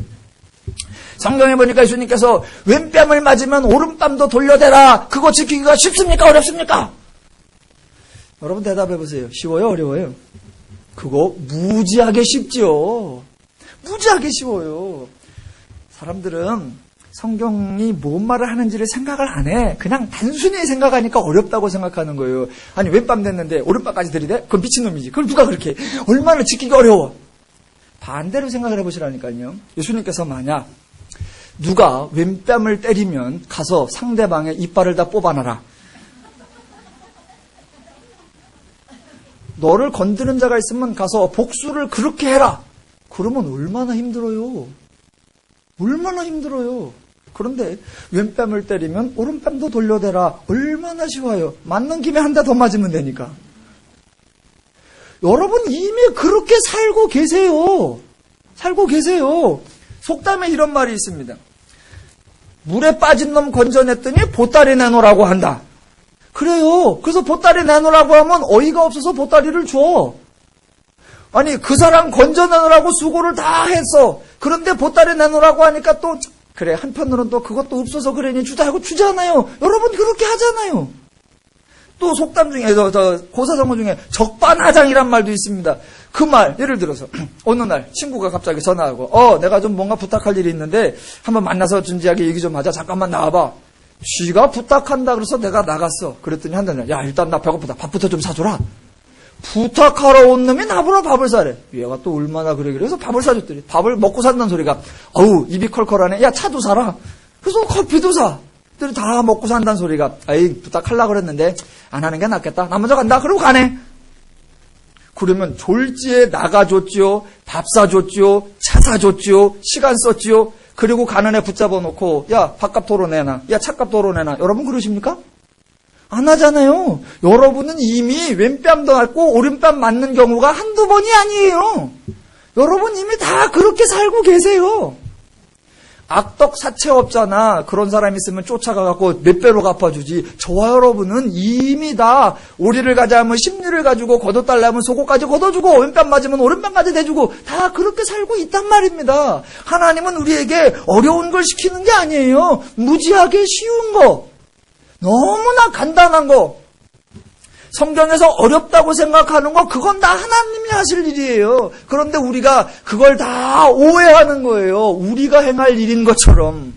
성경에 보니까 예수님께서 왼뺨을 맞으면 오른뺨도 돌려대라. 그거 지키기가 쉽습니까? 어렵습니까? 여러분 대답해 보세요. 쉬워요? 어려워요? 그거 무지하게 쉽죠. 무지하게 쉬워요. 사람들은 성경이 뭔 말을 하는지를 생각을 안 해. 그냥 단순히 생각하니까 어렵다고 생각하는 거예요. 아니 왼뺨 됐는데 오른뺨까지 들이대? 그건 미친놈이지. 그걸 누가 그렇게 해? 얼마나 지키기 어려워. 반대로 생각을 해보시라니까요. 예수님께서 만약 누가 왼뺨을 때리면 가서 상대방의 이빨을 다 뽑아놔라. 너를 건드는 자가 있으면 가서 복수를 그렇게 해라. 그러면 얼마나 힘들어요. 얼마나 힘들어요. 그런데 왼뺨을 때리면 오른뺨도 돌려대라. 얼마나 쉬워요. 맞는 김에 한 대 더 맞으면 되니까. 여러분 이미 그렇게 살고 계세요. 살고 계세요. 속담에 이런 말이 있습니다. 물에 빠진 놈 건져냈더니 보따리 내놓으라고 한다. 그래요. 그래서 보따리 내놓으라고 하면 어이가 없어서 보따리를 줘. 아니 그 사람 건져내느라고 수고를 다 했어. 그런데 보따리 내놓으라고 하니까 또 그래 한편으로는 또 그것도 없어서 그러니 주자 하고 주잖아요. 여러분 그렇게 하잖아요. 또 속담 중에 고사성어 중에 적반하장이란 말도 있습니다. 그 말 예를 들어서 어느 날 친구가 갑자기 전화하고 내가 좀 뭔가 부탁할 일이 있는데 한번 만나서 진지하게 얘기 좀 하자. 잠깐만 나와봐. 쥐가 부탁한다 그래서 내가 나갔어. 그랬더니 한 달 야 일단 나 배고프다. 밥부터 좀 사줘라. 부탁하러 온 놈이 나보러 밥을 사래. 얘가 또 얼마나 그래. 그래서 밥을 사줬더니 밥을 먹고 산다는 소리가 어우 입이 컬컬하네. 야 차도 사라. 그래서 커피도 사. 그랬더니 다 먹고 산다는 소리가 아이 부탁하려고 그랬는데 안 하는 게 낫겠다. 나 먼저 간다. 그러고 가네. 그러면 졸지에 나가줬지요. 밥 사줬지요. 차 사줬지요. 시간 썼지요. 그리고 가는 애 붙잡아 놓고 야 밥값 도로 내놔, 야 차값 도로 내놔. 여러분 그러십니까? 안 하잖아요. 여러분은 이미 왼뺨도 앓고 오른뺨 맞는 경우가 한두 번이 아니에요. 여러분 이미 다 그렇게 살고 계세요. 악덕 사채업자나 그런 사람 있으면 쫓아가갖고 몇 배로 갚아주지. 저와 여러분은 이미 다 오리를 가자 하면 십리를 가지고 걷어달라 하면 속옷까지 걷어주고 왼뺨 맞으면 오른뺨까지 대주고 다 그렇게 살고 있단 말입니다. 하나님은 우리에게 어려운 걸 시키는 게 아니에요. 무지하게 쉬운 거, 너무나 간단한 거, 성경에서 어렵다고 생각하는 거, 그건 다 하나님이 하실 일이에요. 그런데 우리가 그걸 다 오해하는 거예요. 우리가 행할 일인 것처럼.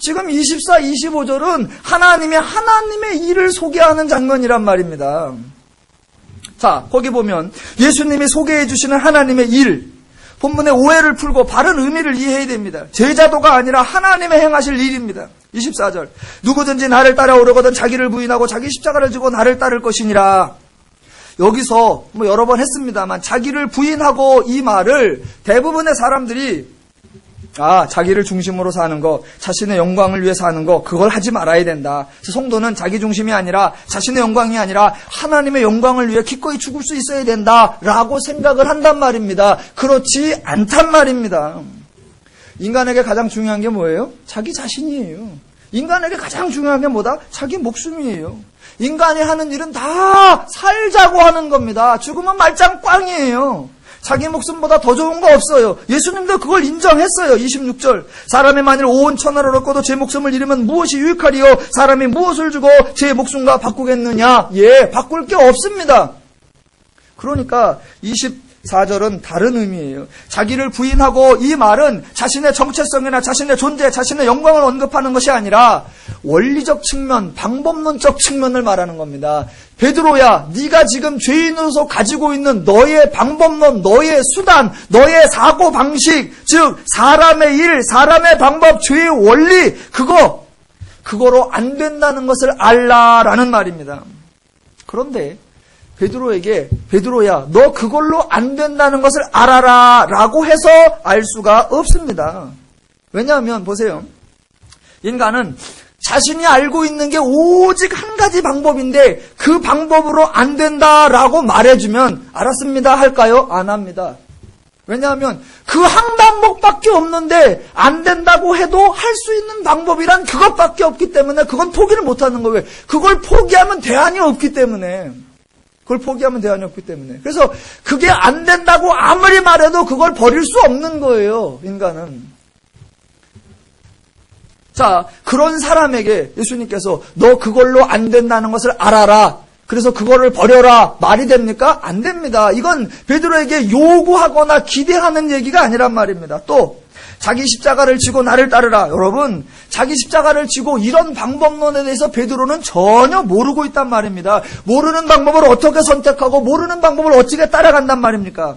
지금 24, 25절은 하나님의 일을 소개하는 장면이란 말입니다. 자, 거기 보면 예수님이 소개해 주시는 하나님의 일, 본문의 오해를 풀고 바른 의미를 이해해야 됩니다. 제자도가 아니라 하나님의 행하실 일입니다. 24절, 누구든지 나를 따라오려거든 자기를 부인하고 자기 십자가를 지고 나를 따를 것이니라. 여기서 여러 번 했습니다만 자기를 부인하고 이 말을 대부분의 사람들이 자기를 중심으로 사는 거, 자신의 영광을 위해 사는 거, 그걸 하지 말아야 된다. 성도는 자기 중심이 아니라 자신의 영광이 아니라 하나님의 영광을 위해 기꺼이 죽을 수 있어야 된다라고 생각을 한단 말입니다. 그렇지 않단 말입니다. 인간에게 가장 중요한 게 뭐예요? 자기 자신이에요. 인간에게 가장 중요한 게 뭐다? 자기 목숨이에요. 인간이 하는 일은 다 살자고 하는 겁니다. 죽으면 말짱 꽝이에요. 자기 목숨보다 더 좋은 거 없어요. 예수님도 그걸 인정했어요. 26절, 사람이 만일 온 천하를 얻고도 제 목숨을 잃으면 무엇이 유익하리요? 사람이 무엇을 주고 제 목숨과 바꾸겠느냐? 바꿀 게 없습니다. 그러니까 24절은 다른 의미예요. 자기를 부인하고, 이 말은 자신의 정체성이나 자신의 존재, 자신의 영광을 언급하는 것이 아니라 원리적 측면, 방법론적 측면을 말하는 겁니다. 베드로야, 네가 지금 죄인으로서 가지고 있는 너의 방법론, 너의 수단, 너의 사고방식, 즉 사람의 일, 사람의 방법, 죄의 원리, 그거로 안 된다는 것을 알라라는 말입니다. 그런데 베드로에게 베드로야, 너 그걸로 안 된다는 것을 알아라 라고 해서 알 수가 없습니다. 왜냐하면 보세요, 인간은 자신이 알고 있는 게 오직 한 가지 방법인데 그 방법으로 안 된다라고 말해주면 알았습니다 할까요? 안 합니다. 왜냐하면 그 한 방법밖에 없는데 안 된다고 해도 할 수 있는 방법이란 그것밖에 없기 때문에 그건 포기를 못하는 거예요. 그걸 포기하면 대안이 없기 때문에. 그래서 그게 안 된다고 아무리 말해도 그걸 버릴 수 없는 거예요, 인간은. 자, 그런 사람에게 예수님께서 너 그걸로 안 된다는 것을 알아라, 그래서 그거를 버려라, 말이 됩니까? 안 됩니다. 이건 베드로에게 요구하거나 기대하는 얘기가 아니란 말입니다. 또 자기 십자가를 지고 나를 따르라. 여러분, 자기 십자가를 지고 이런 방법론에 대해서 베드로는 전혀 모르고 있단 말입니다. 모르는 방법을 어떻게 선택하고 모르는 방법을 어떻게 따라간단 말입니까?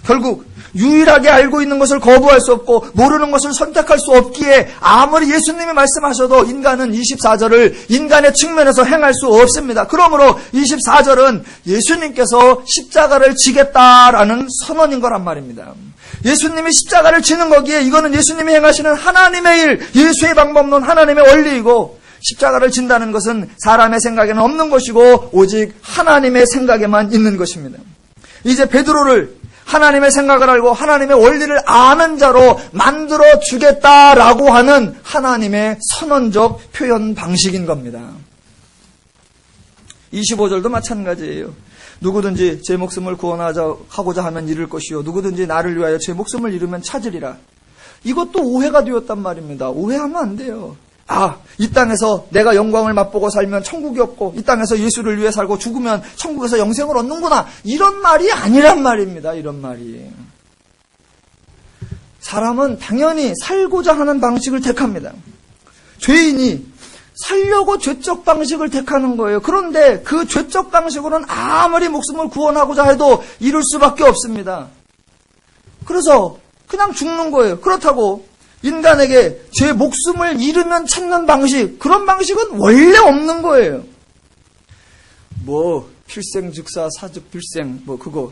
결국 유일하게 알고 있는 것을 거부할 수 없고 모르는 것을 선택할 수 없기에 아무리 예수님이 말씀하셔도 인간은 24절을 인간의 측면에서 행할 수 없습니다. 그러므로 24절은 예수님께서 십자가를 지겠다라는 선언인 거란 말입니다. 예수님이 십자가를 지는 거기에 이거는 예수님이 행하시는 하나님의 일, 예수의 방법론, 하나님의 원리이고, 십자가를 진다는 것은 사람의 생각에는 없는 것이고 오직 하나님의 생각에만 있는 것입니다. 이제 베드로를 하나님의 생각을 알고 하나님의 원리를 아는 자로 만들어 주겠다라고 하는 하나님의 선언적 표현 방식인 겁니다. 25절도 마찬가지예요. 누구든지 제 목숨을 구원하고자 하면 잃을 것이요, 누구든지 나를 위하여 제 목숨을 잃으면 찾으리라. 이것도 오해가 되었단 말입니다. 오해하면 안 돼요. 이 땅에서 내가 영광을 맛보고 살면 천국이 없고, 이 땅에서 예수를 위해 살고 죽으면 천국에서 영생을 얻는구나, 이런 말이 아니란 말입니다. 이런 말이. 사람은 당연히 살고자 하는 방식을 택합니다. 죄인이 살려고 죄적 방식을 택하는 거예요. 그런데 그 죄적 방식으로는 아무리 목숨을 구원하고자 해도 이룰 수밖에 없습니다. 그래서 그냥 죽는 거예요. 그렇다고 인간에게 제 목숨을 잃으면 찾는 방식, 그런 방식은 원래 없는 거예요. 필생즉사 사즉필생, 그거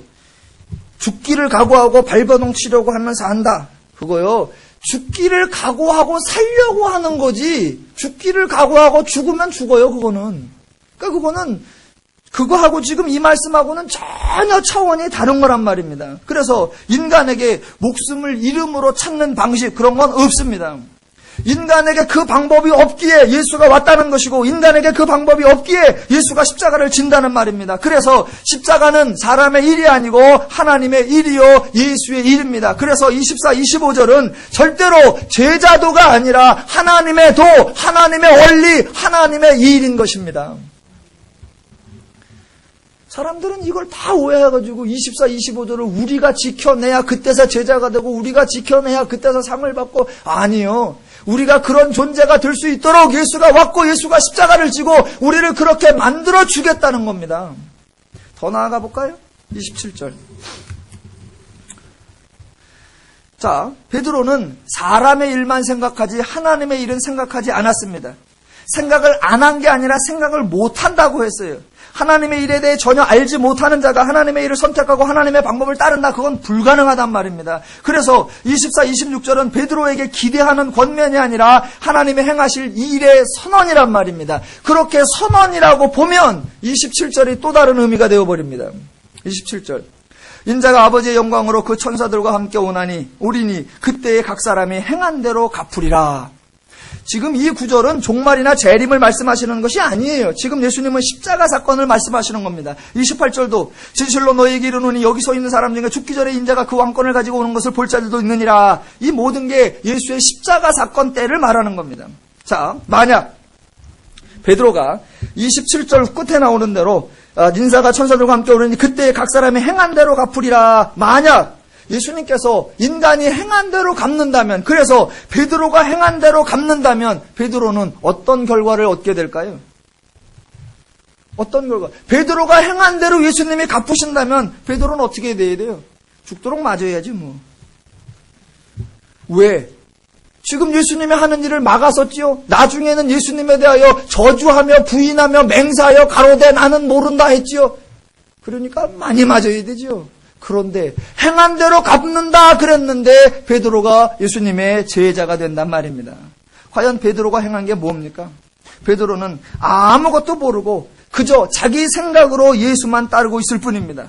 죽기를 각오하고 발버둥 치려고 하면서 한다, 그거요. 죽기를 각오하고 살려고 하는 거지, 죽기를 각오하고 죽으면 죽어요, 그거는. 그러니까 그거는, 그거하고 지금 이 말씀하고는 전혀 차원이 다른 거란 말입니다. 그래서 인간에게 목숨을 이름으로 찾는 방식, 그런 건 없습니다. 인간에게 그 방법이 없기에 예수가 왔다는 것이고, 인간에게 그 방법이 없기에 예수가 십자가를 진다는 말입니다. 그래서 십자가는 사람의 일이 아니고 하나님의 일이요 예수의 일입니다. 그래서 24, 25절은 절대로 제자도가 아니라 하나님의 도, 하나님의 원리, 하나님의 일인 것입니다. 사람들은 이걸 다 오해해가지고 24, 25절을 우리가 지켜내야 그때서 제자가 되고 우리가 지켜내야 그때서 상을 받고, 아니요. 우리가 그런 존재가 될 수 있도록 예수가 왔고 예수가 십자가를 지고 우리를 그렇게 만들어 주겠다는 겁니다. 더 나아가 볼까요? 27절. 자, 베드로는 사람의 일만 생각하지 하나님의 일은 생각하지 않았습니다. 생각을 안 한 게 아니라 생각을 못 한다고 했어요. 하나님의 일에 대해 전혀 알지 못하는 자가 하나님의 일을 선택하고 하나님의 방법을 따른다, 그건 불가능하단 말입니다. 그래서 24, 26절은 베드로에게 기대하는 권면이 아니라 하나님의 행하실 이 일의 선언이란 말입니다. 그렇게 선언이라고 보면 27절이 또 다른 의미가 되어버립니다. 27절. 인자가 아버지의 영광으로 그 천사들과 함께 오리니 그때에 각 사람이 행한 대로 갚으리라. 지금 이 구절은 종말이나 재림을 말씀하시는 것이 아니에요. 지금 예수님은 십자가 사건을 말씀하시는 겁니다. 28절도 진실로 너희에게 이르노니 여기 서 있는 사람 중에 죽기 전에 인자가 그 왕권을 가지고 오는 것을 볼 자들도 있느니라. 이 모든 게 예수의 십자가 사건 때를 말하는 겁니다. 자, 만약 베드로가 27절 끝에 나오는 대로 인자가 천사들과 함께 오르니 그때에 각 사람이 행한 대로 갚으리라. 만약 예수님께서 인간이 행한 대로 갚는다면, 그래서 베드로가 행한 대로 갚는다면 베드로는 어떤 결과를 얻게 될까요? 어떤 결과? 베드로가 행한 대로 예수님이 갚으신다면 베드로는 어떻게 돼야 돼요? 죽도록 맞아야지 뭐. 왜? 지금 예수님이 하는 일을 막았었지요. 나중에는 예수님에 대하여 저주하며 부인하며 맹세하여 가로되 나는 모른다 했지요. 그러니까 많이 맞아야 되지요. 그런데 행한 대로 갚는다 그랬는데 베드로가 예수님의 제자가 된단 말입니다. 과연 베드로가 행한 게 뭡니까? 베드로는 아무것도 모르고 그저 자기 생각으로 예수만 따르고 있을 뿐입니다.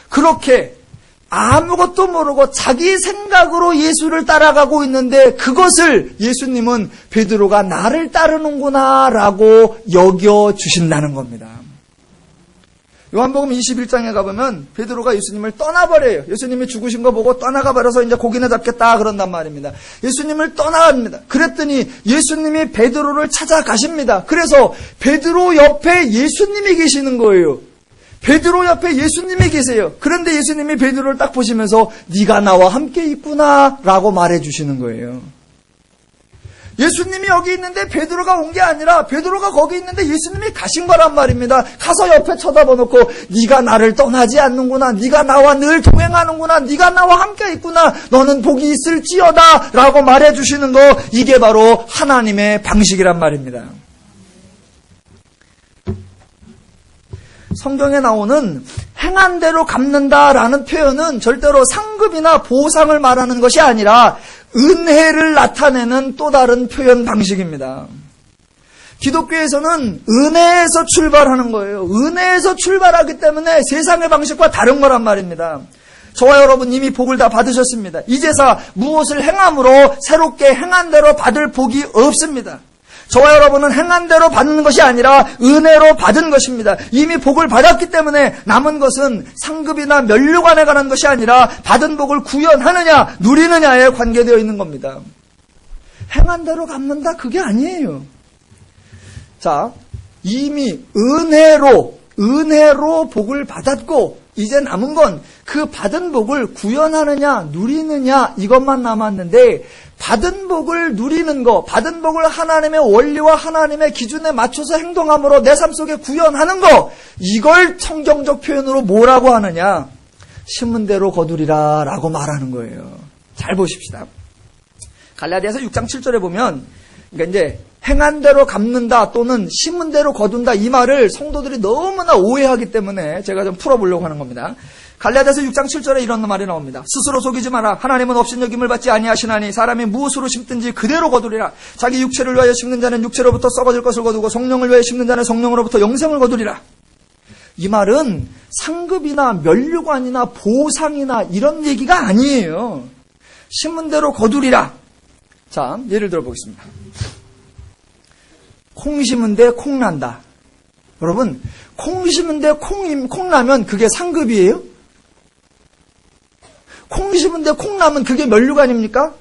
그렇게 아무것도 모르고 자기 생각으로 예수를 따라가고 있는데 그것을 예수님은 베드로가 나를 따르는구나 라고 여겨주신다는 겁니다. 요한복음 21장에 가보면 베드로가 예수님을 떠나버려요. 예수님이 죽으신 거 보고 떠나가 버려서 이제 고기나 잡겠다 그런단 말입니다. 예수님을 떠나갑니다. 그랬더니 예수님이 베드로를 찾아가십니다. 그래서 베드로 옆에 예수님이 계시는 거예요. 베드로 옆에 예수님이 계세요. 그런데 예수님이 베드로를 딱 보시면서 네가 나와 함께 있구나 라고 말해주시는 거예요. 예수님이 여기 있는데 베드로가 온 게 아니라 베드로가 거기 있는데 예수님이 가신 거란 말입니다. 가서 옆에 쳐다봐놓고 네가 나를 떠나지 않는구나, 네가 나와 늘 동행하는구나, 네가 나와 함께 있구나, 너는 복이 있을지어다 라고 말해주시는 거, 이게 바로 하나님의 방식이란 말입니다. 성경에 나오는 행한 대로 갚는다라는 표현은 절대로 상급이나 보상을 말하는 것이 아니라 은혜를 나타내는 또 다른 표현 방식입니다. 기독교에서는 은혜에서 출발하는 거예요. 은혜에서 출발하기 때문에 세상의 방식과 다른 거란 말입니다. 저와 여러분 이미 복을 다 받으셨습니다. 이제서 무엇을 행함으로 새롭게 행한 대로 받을 복이 없습니다. 저와 여러분은 행한 대로 받는 것이 아니라 은혜로 받은 것입니다. 이미 복을 받았기 때문에 남은 것은 상급이나 면류관에 관한 것이 아니라 받은 복을 구현하느냐 누리느냐에 관계되어 있는 겁니다. 행한 대로 갚는다 그게 아니에요. 자, 이미 은혜로 복을 받았고 이제 남은 건 그 받은 복을 구현하느냐 누리느냐 이것만 남았는데, 받은 복을 누리는 거, 받은 복을 하나님의 원리와 하나님의 기준에 맞춰서 행동함으로 내 삶 속에 구현하는 거, 이걸 성경적 표현으로 뭐라고 하느냐? 심은 대로 거두리라 라고 말하는 거예요. 잘 보십시다. 갈라디아서 6장 7절에 보면, 그러니까 이제 행한 대로 갚는다 또는 심은 대로 거둔다, 이 말을 성도들이 너무나 오해하기 때문에 제가 좀 풀어보려고 하는 겁니다. 갈라디아서 6장 7절에 이런 말이 나옵니다. 스스로 속이지 마라. 하나님은 업신여김을 받지 아니하시나니 사람이 무엇으로 심든지 그대로 거두리라. 자기 육체를 위하여 심는 자는 육체로부터 썩어질 것을 거두고 성령을 위하여 심는 자는 성령으로부터 영생을 거두리라. 이 말은 상급이나 면류관이나 보상이나 이런 얘기가 아니에요. 심은 대로 거두리라. 자, 예를 들어 보겠습니다. 콩 심은데 콩 난다. 여러분, 콩 심은데 콩 나면 그게 상급이에요? 콩 심은데 콩 나면 그게 면류관입니까?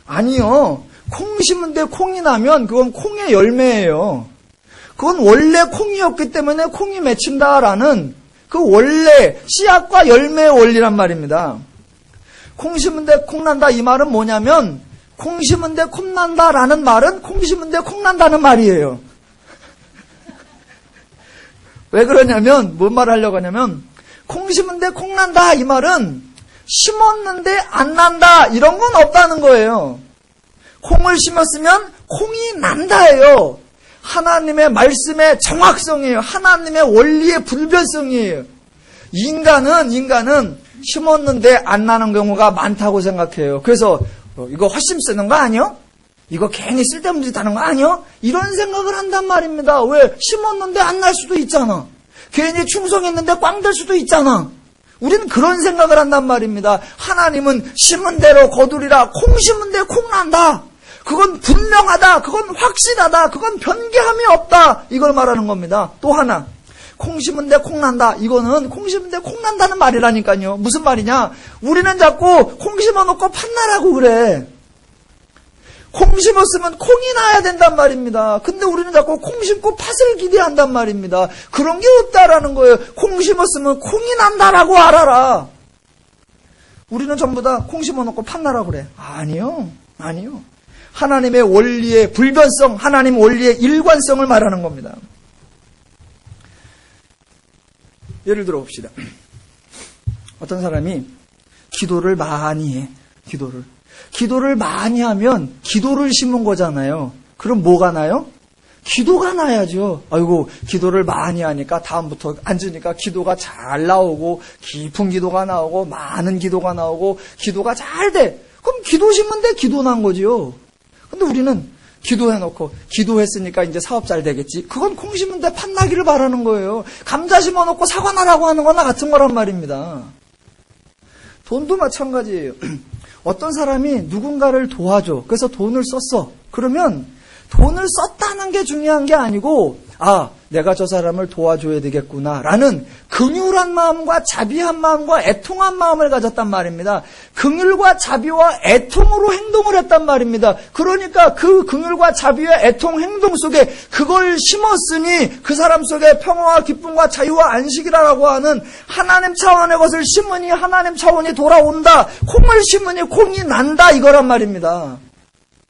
아니요. 콩 심은데 콩이 나면 그건 콩의 열매예요. 그건 원래 콩이었기 때문에 콩이 맺힌다라는 그 원래 씨앗과 열매의 원리란 말입니다. 콩 심은데 콩 난다, 이 말은 뭐냐면 콩 심은데 콩 난다라는 말은 콩 심은데 콩 난다는 말이에요. 왜 그러냐면, 뭔 말을 하려고 하냐면, 콩 심은데 콩 난다, 이 말은 심었는데 안 난다, 이런 건 없다는 거예요. 콩을 심었으면 콩이 난다예요. 하나님의 말씀의 정확성이에요. 하나님의 원리의 불변성이에요. 인간은 심었는데 안 나는 경우가 많다고 생각해요. 그래서 이거 헛심 쓰는 거 아니요? 이거 괜히 쓸데없는 짓 하는 거 아니요? 이런 생각을 한단 말입니다. 왜? 심었는데 안 날 수도 있잖아. 괜히 충성했는데 꽝 될 수도 있잖아. 우리는 그런 생각을 한단 말입니다. 하나님은 심은 대로 거두리라. 콩 심은 데 콩 난다. 그건 분명하다. 그건 확실하다. 그건 변개함이 없다. 이걸 말하는 겁니다. 또 하나, 콩 심은 데 콩 난다. 이거는 콩 심은 데 콩 난다는 말이라니까요. 무슨 말이냐? 우리는 자꾸 콩 심어놓고 팥나라고 그래. 콩 심었으면 콩이 나야 된단 말입니다. 근데 우리는 자꾸 콩 심고 팥을 기대한단 말입니다. 그런 게 없다라는 거예요. 콩 심었으면 콩이 난다라고 알아라. 우리는 전부 다 콩 심어놓고 팥나라고 그래. 아니요. 하나님의 원리의 불변성, 하나님 원리의 일관성을 말하는 겁니다. 예를 들어 봅시다. 어떤 사람이 기도를 많이 해. 기도를 많이 하면 기도를 심은 거잖아요. 그럼 뭐가 나요? 기도가 나야죠. 아이고, 기도를 많이 하니까 다음부터 앉으니까 기도가 잘 나오고 깊은 기도가 나오고 많은 기도가 나오고 기도가 잘 돼. 그럼 기도 심은 데 기도 난 거지요. 근데 우리는 기도해놓고 기도했으니까 이제 사업 잘 되겠지. 그건 콩 심은 데 팥 나기를 바라는 거예요. 감자 심어놓고 사과 나라고 하는 거나 같은 거란 말입니다. 돈도 마찬가지예요. 어떤 사람이 누군가를 도와줘. 그래서 돈을 썼어. 그러면 돈을 썼다는 게 중요한 게 아니고, 아, 내가 저 사람을 도와줘야 되겠구나 라는 긍휼한 마음과 자비한 마음과 애통한 마음을 가졌단 말입니다. 긍휼과 자비와 애통으로 행동을 했단 말입니다. 그러니까 그 긍휼과 자비와 애통 행동 속에 그걸 심었으니 그 사람 속에 평화와 기쁨과 자유와 안식이라고 하는 하나님 차원의 것을 심으니 하나님 차원이 돌아온다. 콩을 심으니 콩이 난다, 이거란 말입니다.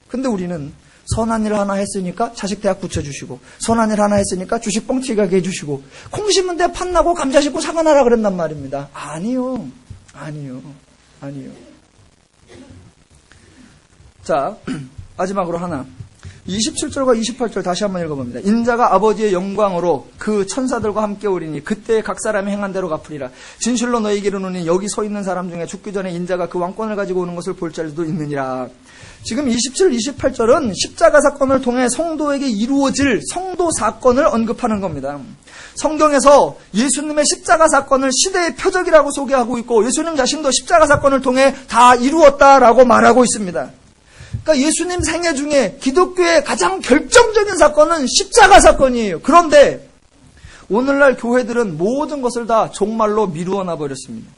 근데 우리는 선한 일 하나 했으니까 자식 대학 붙여주시고, 선한 일 하나 했으니까 주식 뻥튀기 가게 해주시고, 콩 심은 데 팥 나고 감자 심고 사과 나라 그랬단 말입니다. 아니요. 자, 마지막으로 하나. 27절과 28절 다시 한번 읽어봅니다. 인자가 아버지의 영광으로 그 천사들과 함께 오리니 그때 각 사람이 행한 대로 갚으리라. 진실로 너희에게 이르노니 여기 서 있는 사람 중에 죽기 전에 인자가 그 왕권을 가지고 오는 것을 볼 자들도 있느니라. 지금 27, 28절은 십자가 사건을 통해 성도에게 이루어질 성도 사건을 언급하는 겁니다. 성경에서 예수님의 십자가 사건을 시대의 표적이라고 소개하고 있고 예수님 자신도 십자가 사건을 통해 다 이루었다라고 말하고 있습니다. 그러니까 예수님 생애 중에 기독교의 가장 결정적인 사건은 십자가 사건이에요. 그런데 오늘날 교회들은 모든 것을 다 종말로 미루어 놔버렸습니다.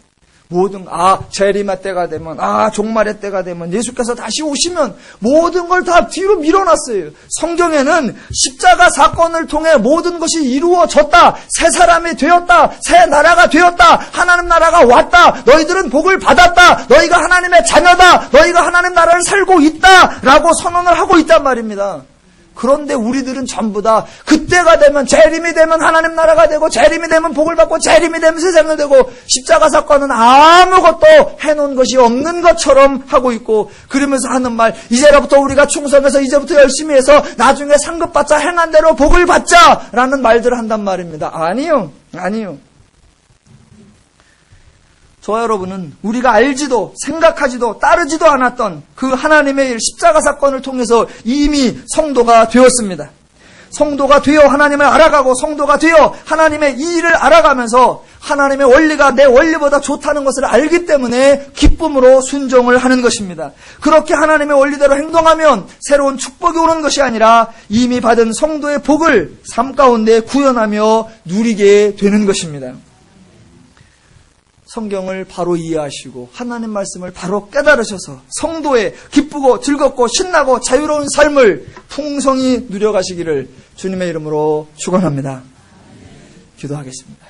재림의 때가 되면, 종말의 때가 되면, 예수께서 다시 오시면 모든 걸 다 뒤로 밀어놨어요. 성경에는 십자가 사건을 통해 모든 것이 이루어졌다. 새 사람이 되었다. 새 나라가 되었다. 하나님 나라가 왔다. 너희들은 복을 받았다. 너희가 하나님의 자녀다. 너희가 하나님 나라를 살고 있다. 라고 선언을 하고 있단 말입니다. 그런데 우리들은 전부 다 그때가 되면, 재림이 되면 하나님 나라가 되고, 재림이 되면 복을 받고, 재림이 되면 세상을 되고, 십자가 사건은 아무것도 해놓은 것이 없는 것처럼 하고 있고, 그러면서 하는 말, 이제부터 우리가 충성해서 이제부터 열심히 해서 나중에 상급받자, 행한 대로 복을 받자 라는 말들을 한단 말입니다. 아니요. 저와 여러분은 우리가 알지도 생각하지도 따르지도 않았던 그 하나님의 일, 십자가 사건을 통해서 이미 성도가 되었습니다. 성도가 되어 하나님을 알아가고, 성도가 되어 하나님의 이 일을 알아가면서 하나님의 원리가 내 원리보다 좋다는 것을 알기 때문에 기쁨으로 순종을 하는 것입니다. 그렇게 하나님의 원리대로 행동하면 새로운 축복이 오는 것이 아니라 이미 받은 성도의 복을 삶 가운데 구현하며 누리게 되는 것입니다. 성경을 바로 이해하시고 하나님 말씀을 바로 깨달으셔서 성도의 기쁘고 즐겁고 신나고 자유로운 삶을 풍성히 누려가시기를 주님의 이름으로 축원합니다. 기도하겠습니다.